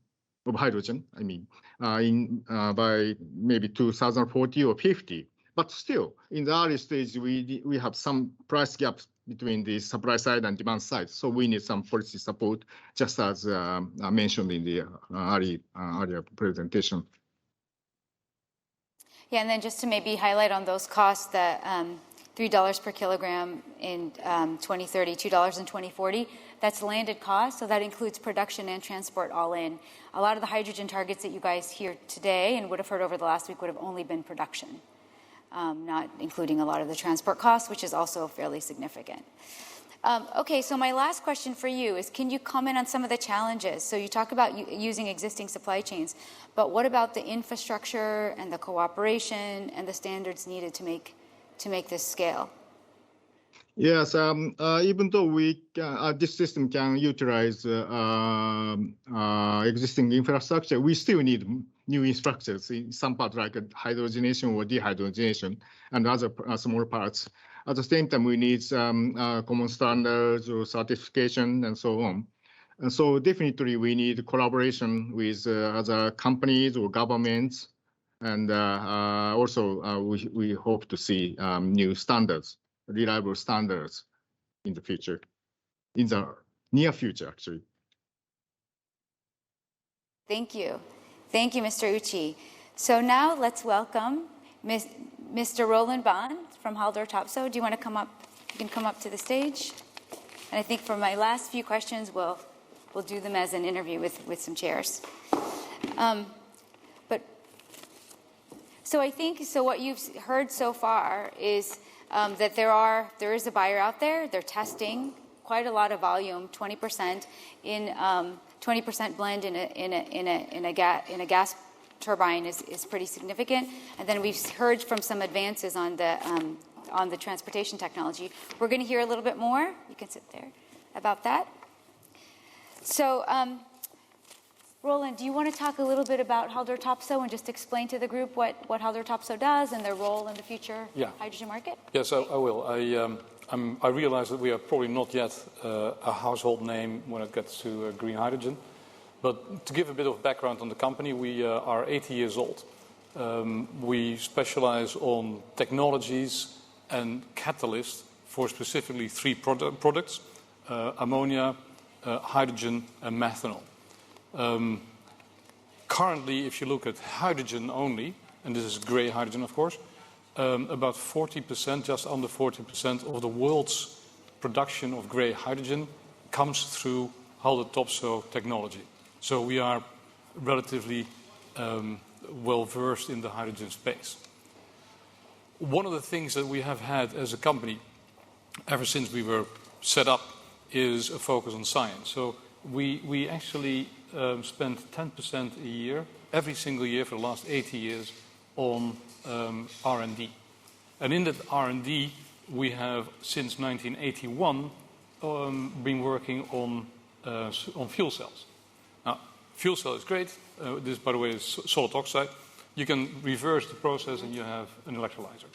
of hydrogen, I mean, by maybe 2040 or 50. But still, in the early stage, we have some price gaps between the supply side and demand side. So we need some policy support, just as mentioned in the earlier presentation. Yeah, and then just to maybe highlight on those costs, that $3 per kilogram in 2030, $2 in 2040, that's landed cost. So that includes production and transport all in. A lot of the hydrogen targets that you guys hear today and would have heard over the last week would have only been production. Not including a lot of the transport costs, which is also fairly significant. Okay, so my last question for you is, can you comment on some of the challenges? So you talk about using existing supply chains, but what about the infrastructure and the cooperation and the standards needed to make this scale? Yes, even though this system can utilize existing infrastructure, we still need new infrastructures in some parts, like hydrogenation or dehydrogenation and other small parts. At the same time, we need common standards or certification and so on. And so definitely we need collaboration with other companies or governments. And also we hope to see new standards, reliable standards in the future, in the near future, actually. Thank you. Thank you, Mr. Uchi. So now let's welcome Mr. Roland Bahn from Haldor Topsoe. Do you want to come up? You can come up to the stage. And I think for my last few questions, we'll do them as an interview with some chairs. So I think what you've heard so far is that there is a buyer out there. They're testing quite a lot of volume, 20% in 20% blend in a gas turbine is pretty significant. And then we've heard from some advances on the transportation technology. We're going to hear a little bit more. You can sit there about that. So, Roland, do you want to talk a little bit about Haldor Topsoe and just explain to the group what Haldor Topsoe does and their role in the future hydrogen market? Yes, I will. I realize that we are probably not yet a household name when it gets to green hydrogen. But to give a bit of background on the company, we are 80 years old. We specialize on technologies and catalysts for specifically three products, ammonia, hydrogen, and methanol. Currently, if you look at hydrogen only, and this is grey hydrogen, of course, about 40%, just under 40% of the world's production of grey hydrogen comes through Haldor Topsoe technology. So we are relatively well versed in the hydrogen space. One of the things that we have had as a company ever since we were set up is a focus on science. So we actually spent 10% a year, every single year for the last 80 years, on R&D. And in that R&D, we have, since 1981, been working on fuel cells. Now, fuel cell is great. This, by the way, is solid oxide. You can reverse the process and you have an electrolyzer.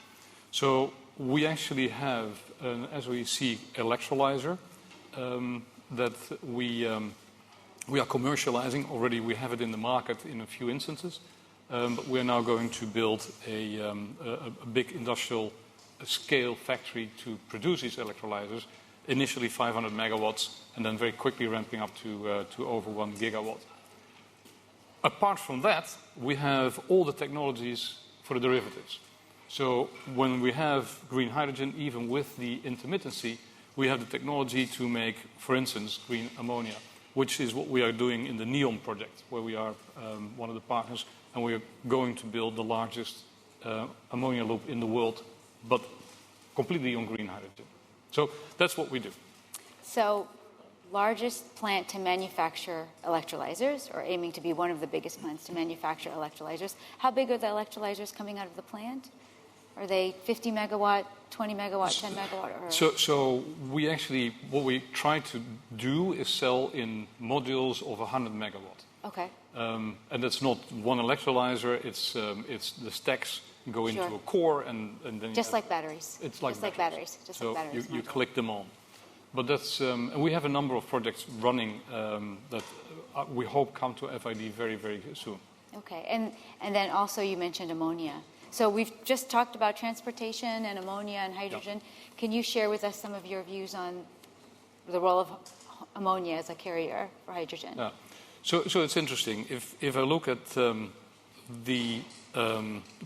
So we actually have an SOEC electrolyzer that we We are commercializing already. We have it in the market in a few instances, but we're now going to build a big industrial scale factory to produce these electrolyzers. Initially 500 megawatts, and then very quickly ramping up to over 1 gigawatt. Apart from that, we have all the technologies for the derivatives. So when we have green hydrogen, even with the intermittency, we have the technology to make, for instance, green ammonia, which is what we are doing in the NEOM project, where we are one of the partners, and we are going to build the largest ammonia loop in the world, but completely on green hydrogen. So that's what we do. So, largest plant to manufacture electrolyzers, or aiming to be one of the biggest plants to manufacture electrolyzers. How big are the electrolyzers coming out of the plant? Are they 50 megawatt, 20 megawatt, 10 megawatt? Or? So we actually, what we try to do is sell in modules of 100 megawatt. Okay. And that's not one electrolyzer, it's the stacks go into a core and then just like batteries. It's like batteries. So you click them on. But that's and we have a number of projects running that we hope come to FID very, very soon. Okay, and then also you mentioned ammonia. So we've just talked about transportation and ammonia and hydrogen. Yeah. Can you share with us some of your views on the role of ammonia as a carrier for hydrogen? Yeah. So it's interesting. If I look at the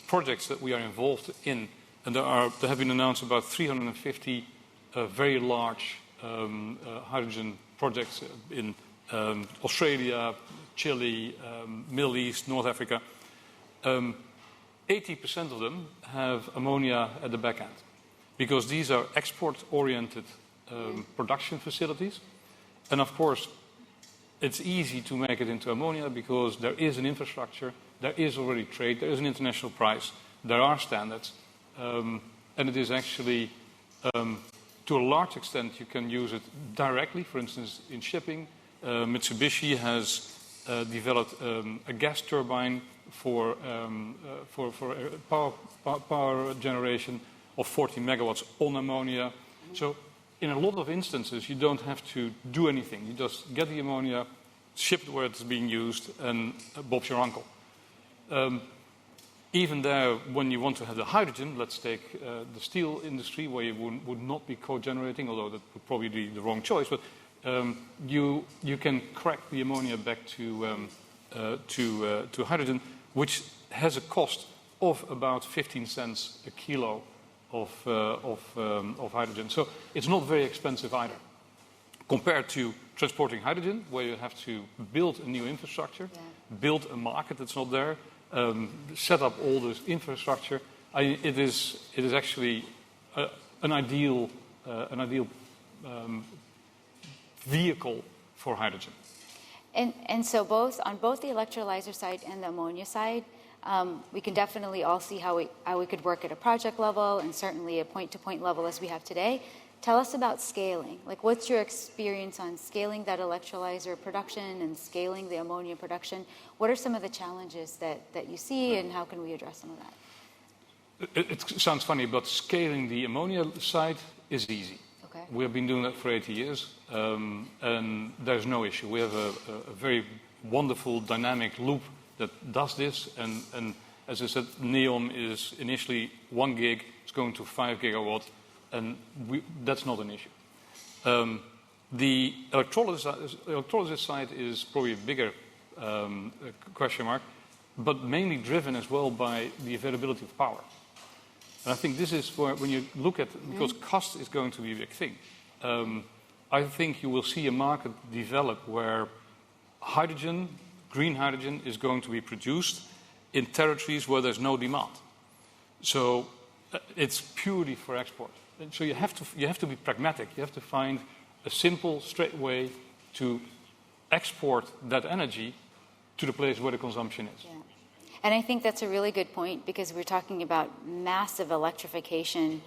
projects that we are involved in, and there have been announced about 350 very large hydrogen projects in Australia, Chile, Middle East, North Africa. 80% of them have ammonia at the back end, because these are export-oriented production facilities. And of course, it's easy to make it into ammonia because there is an infrastructure, there is already trade, there is an international price, there are standards, and it is actually, to a large extent, you can use it directly. For instance, in shipping, Mitsubishi has developed a gas turbine for power generation of 40 megawatts on ammonia. So in a lot of instances, you don't have to do anything. You just get the ammonia, ship it where it's being used, and Bob's your uncle. Even there, when you want to have the hydrogen, let's take the steel industry, where you would not be co-generating, although that would probably be the wrong choice, but you can crack the ammonia back to hydrogen, which has a cost of about 15 cents a kilo of hydrogen. So it's not very expensive either, compared to transporting hydrogen, where you have to build a new infrastructure, build a market that's not there, set up all this infrastructure. It is actually an ideal vehicle for hydrogen. And so on both the electrolyzer side and the ammonia side, we can definitely all see how we could work at a project level and certainly a point-to-point level as we have today. Tell us about scaling. Like, what's your experience on scaling that electrolyzer production and scaling the ammonia production? What are some of the challenges that you see, and how can we address some of that? It sounds funny, but scaling the ammonia side is easy. Okay. We have been doing that for 80 years, and there's no issue. We have a very wonderful dynamic loop that does this, and as I said, NEOM is initially 1 gig, it's going to 5 gigawatt, and that's not an issue. The electrolysis side is probably a bigger question mark, but mainly driven as well by the availability of power. And I think this is where, when you look at, because cost is going to be a big thing, I think you will see a market develop where hydrogen, green hydrogen, is going to be produced in territories where there's no demand. So it's purely for export. And so you have to be pragmatic. You have to find a simple, straight way to export that energy to the place where the consumption is. Yeah. And I think that's a really good point, because we're talking about massive electrification,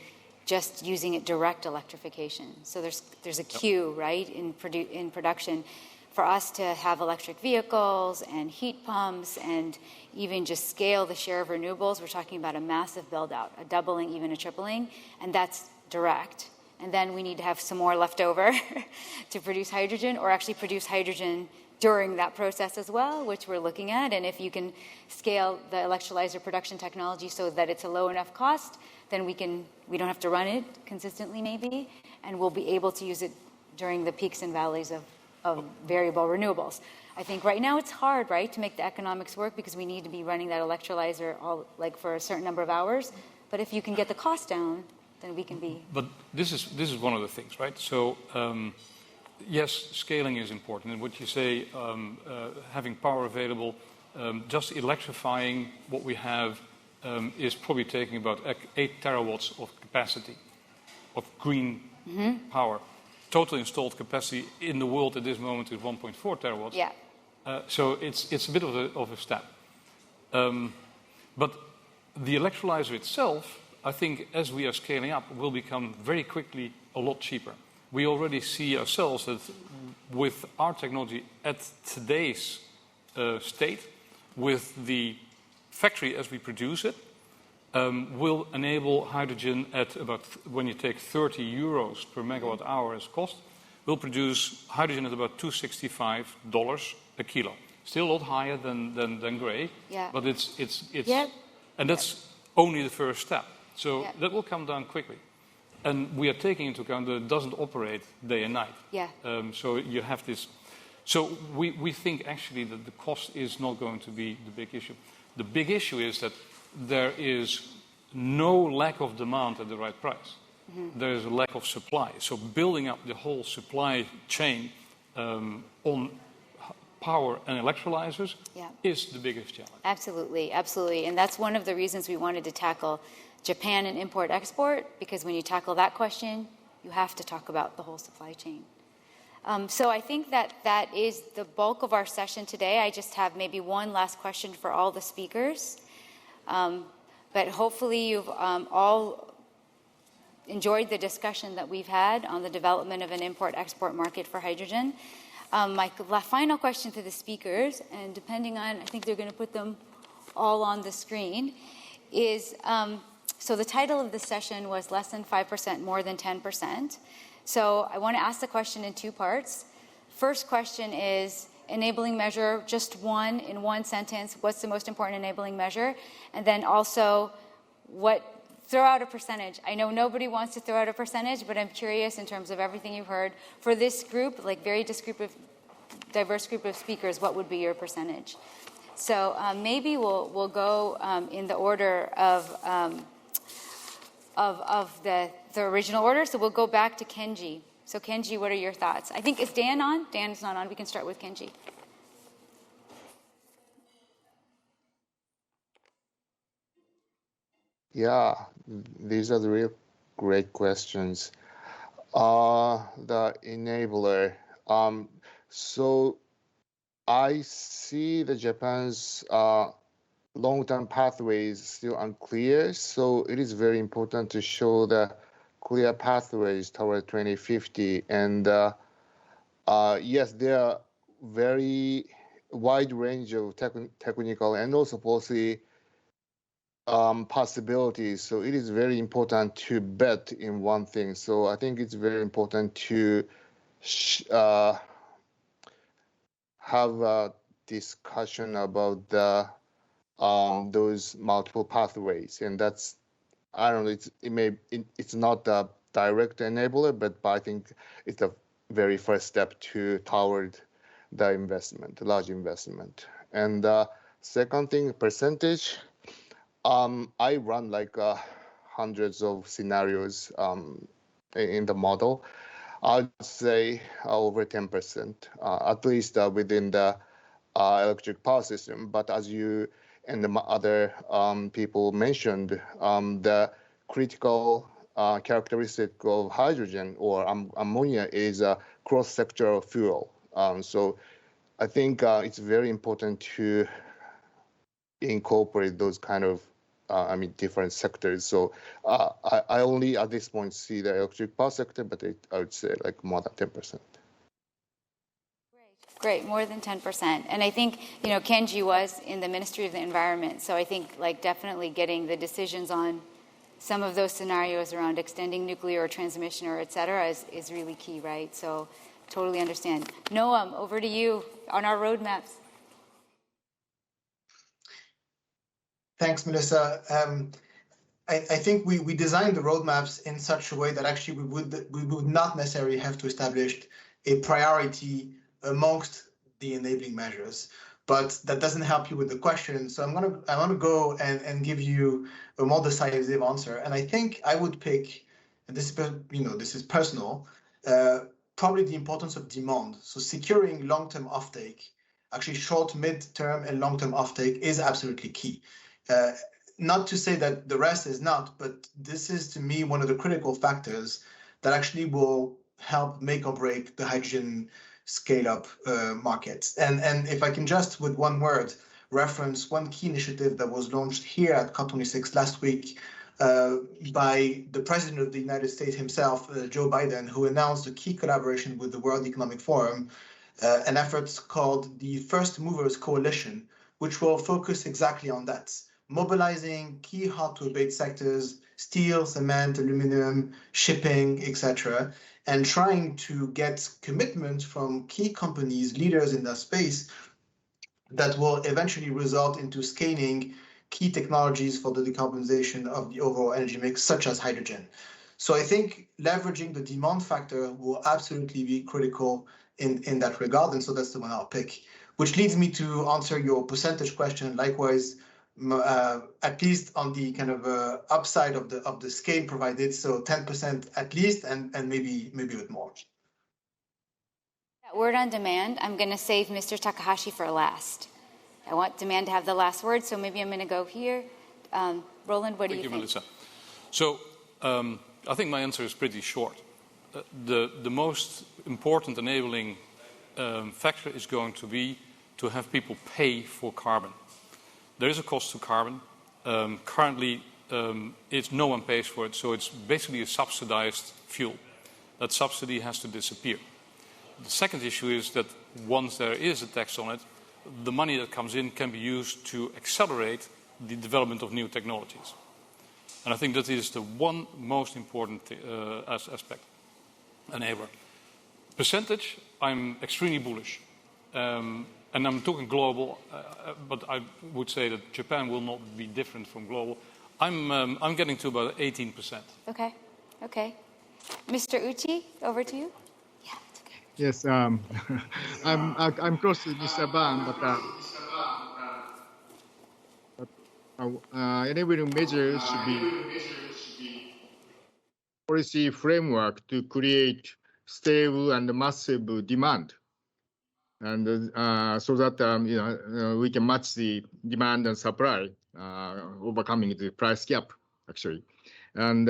just using it direct electrification. So there's a queue, right, in production for us to have electric vehicles and heat pumps and even just scale the share of renewables. We're talking about a massive build out, a doubling, even a tripling, and that's direct. and then we need to have some more left over to produce hydrogen, or actually produce hydrogen during that process as well, which we're looking at. And if you can scale the electrolyzer production technology so that it's a low enough cost, then we don't have to run it consistently maybe, and we'll be able to use it during the peaks and valleys of variable renewables. I think right now it's hard, right, to make the economics work because we need to be running that electrolyzer for a certain number of hours. But if you can get the cost down, then we can be. But this is one of the things, right? So yes, scaling is important. And what you say, having power available, just electrifying what we have is probably taking about 8 terawatts of capacity of green power. Total installed capacity in the world at this moment is 1.4 terawatts. Yeah. So it's a bit of a step. But the electrolyzer itself, I think, as we are scaling up, will become very quickly a lot cheaper. We already see ourselves that with our technology at today's state, with the factory as we produce it, will enable hydrogen at about, when you take 30 euros per megawatt hour as cost, will produce hydrogen at about $265 a kilo. Still a lot higher than gray, but it's and that's only the first step. So that will come down quickly. And we are taking into account that it doesn't operate day and night. So you have this. So we think actually that the cost is not going to be the big issue. The big issue is that there is no lack of demand at the right price. There is a lack of supply. So building up the whole supply chain on power and electrolyzers is the biggest challenge. Absolutely, absolutely. And that's one of the reasons we wanted to tackle Japan and import-export, because when you tackle that question, you have to talk about the whole supply chain. So I think that is the bulk of our session today. I just have maybe one last question for all the speakers. But hopefully you've all enjoyed the discussion that we've had on the development of an import-export market for hydrogen. My final question to the speakers, and depending on, I think they're going to put them all on the screen, is, so the title of this session was less than 5%, more than 10%. So I want to ask the question in 2 parts. First question is, enabling measure, just one in one sentence, what's the most important enabling measure? And then also, throw out a percentage. I know nobody wants to throw out a percentage, but I'm curious in terms of everything you've heard. For this group, like very diverse group of speakers, what would be your percentage? So maybe we'll go in the order of the original order. So we'll go back to Kenji. So Kenji, what are your thoughts? I think, is Dan on? Dan's not on. We can start with Kenji. Yeah, these are the real great questions. The enabler. So I see the Japan's long-term pathway is still unclear. So it is very important to show the clear pathways toward 2050. And yes, there are very wide range of technical and also policy possibilities. So it is very important to bet in one thing. So I think it's very important to have a discussion about the those multiple pathways, and that's, I don't know, it's not a direct enabler, but I think it's a very first step toward the investment, large investment. And second thing, percentage. I run like hundreds of scenarios in the model. I'd say over 10%, at least within the electric power system. But as you and the other people mentioned, the critical characteristic of hydrogen or ammonia is a cross-sectoral fuel. So I think it's very important to incorporate those kind of different sectors. So I only at this point see the electric power sector, but I would say like more than 10%. Great, more than 10%. And I think, Kenji was in the Ministry of the Environment. So I think like definitely getting the decisions on some of those scenarios around extending nuclear transmission or et cetera is really key, right? So totally understand. Noam, over to you on our roadmaps. Thanks, Melissa. I think we designed the roadmaps in such a way that actually we would not necessarily have to establish a priority amongst the enabling measures, but that doesn't help you with the question. So I want to go and give you a more decisive answer. And I think I would pick, and this is personal, probably the importance of demand. So securing long-term offtake, actually short, mid-term, and long-term offtake is absolutely key. Not to say that the rest is not, but this is to me one of the critical factors that actually will help make or break the hydrogen scale-up markets. And if I can just, with one word, reference one key initiative that was launched here at COP26 last week by the President of the United States himself, Joe Biden, who announced a key collaboration with the World Economic Forum, an effort called the First Movers Coalition, which will focus exactly on that, mobilizing key hard-to-abate sectors, steel, cement, aluminum, shipping, etc., and trying to get commitment from key companies, leaders in that space, that will eventually result into scaling key technologies for the decarbonization of the overall energy mix, such as hydrogen. So I think leveraging the demand factor will absolutely be critical in that regard, and so that's the one I'll pick. Which leads me to answer your percentage question. Likewise, at least on the kind of upside of the scale provided, so 10% at least, and maybe a bit more. That word on demand, I'm going to save Mr. Takahashi for last. I want demand to have the last word, so maybe I'm going to go here. Roland, what do you think? Thank you, Melissa. So I think my answer is pretty short. The most important enabling factor is going to be to have people pay for carbon. There is a cost to carbon. Currently, no one pays for it, so it's basically a subsidized fuel. That subsidy has to disappear. The second issue is that once there is a tax on it, the money that comes in can be used to accelerate the development of new technologies. And I think that is the one most important aspect, enabler. Percentage, I'm extremely bullish. And I'm talking global, but I would say that Japan will not be different from global. I'm getting to about 18%. Okay. Mr. Uchi, over to you. Yeah, it's okay. Yes, I'm close to Mr. Ban, but enabling measures should be policy framework to create stable and massive demand. And so that we can match the demand and supply, overcoming the price gap, actually. And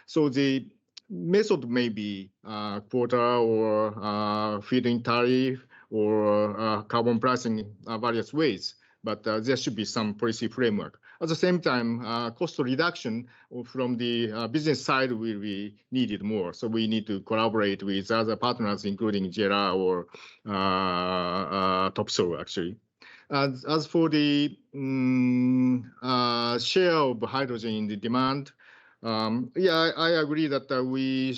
so the method may be quota or feed-in tariff or carbon pricing in various ways, but there should be some policy framework. At the same time, cost reduction from the business side will be needed more. So we need to collaborate with other partners, including JERA or Topsoe, actually. As for the share of hydrogen in the demand, I agree that we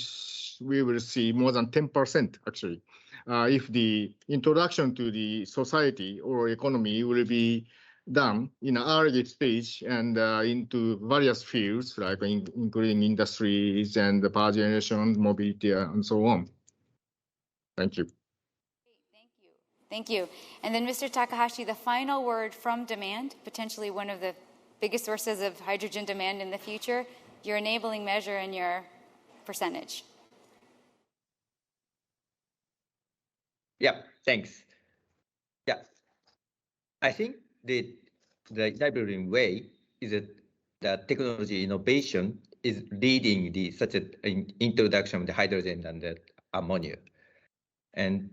will see more than 10%, actually, if the introduction to the society or economy will be done in an early stage and into various fields, like including industries and the power generation, mobility, and so on. Thank you. Thank you. And then Mr. Takahashi, the final word from demand, potentially one of the biggest sources of hydrogen demand in the future, your enabling measure and your percentage. Yeah, thanks. Yeah, I think the enabling way is that the technology innovation is leading such an introduction of the hydrogen and the ammonia. And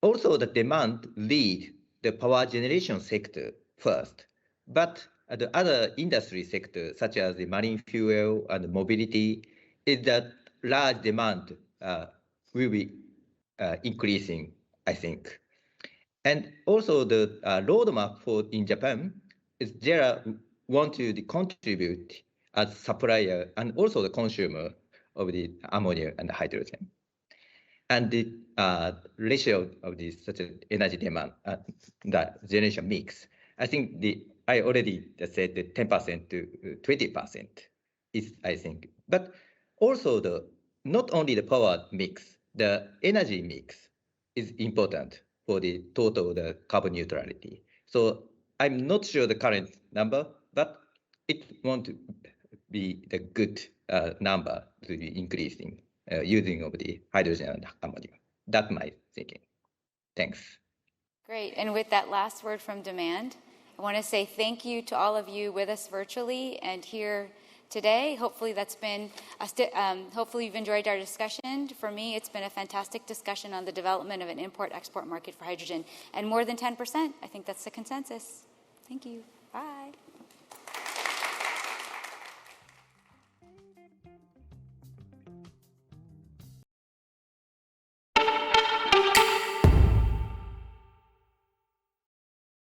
also the demand lead the power generation sector first, but the other industry sector, such as the marine fuel and mobility, is that large demand will be increasing, I think. And also the roadmap in Japan is JERA want to contribute as supplier and also the consumer of the ammonia and hydrogen. And the ratio of the such energy demand, the generation mix, I think I already said the 10% to 20% is, I think. But also not only the power mix, the energy mix is important for the total carbon neutrality. So I'm not sure the current number, but it won't be the good number to be increasing using of the hydrogen and ammonia. That's my thinking. Thanks. Great. And with that last word from demand, I want to say thank you to all of you with us virtually and here today. Hopefully that's been, hopefully you've enjoyed our discussion. For me, it's been a fantastic discussion on the development of an import-export market for hydrogen. And more than 10%, I think that's the consensus. Thank you. Bye.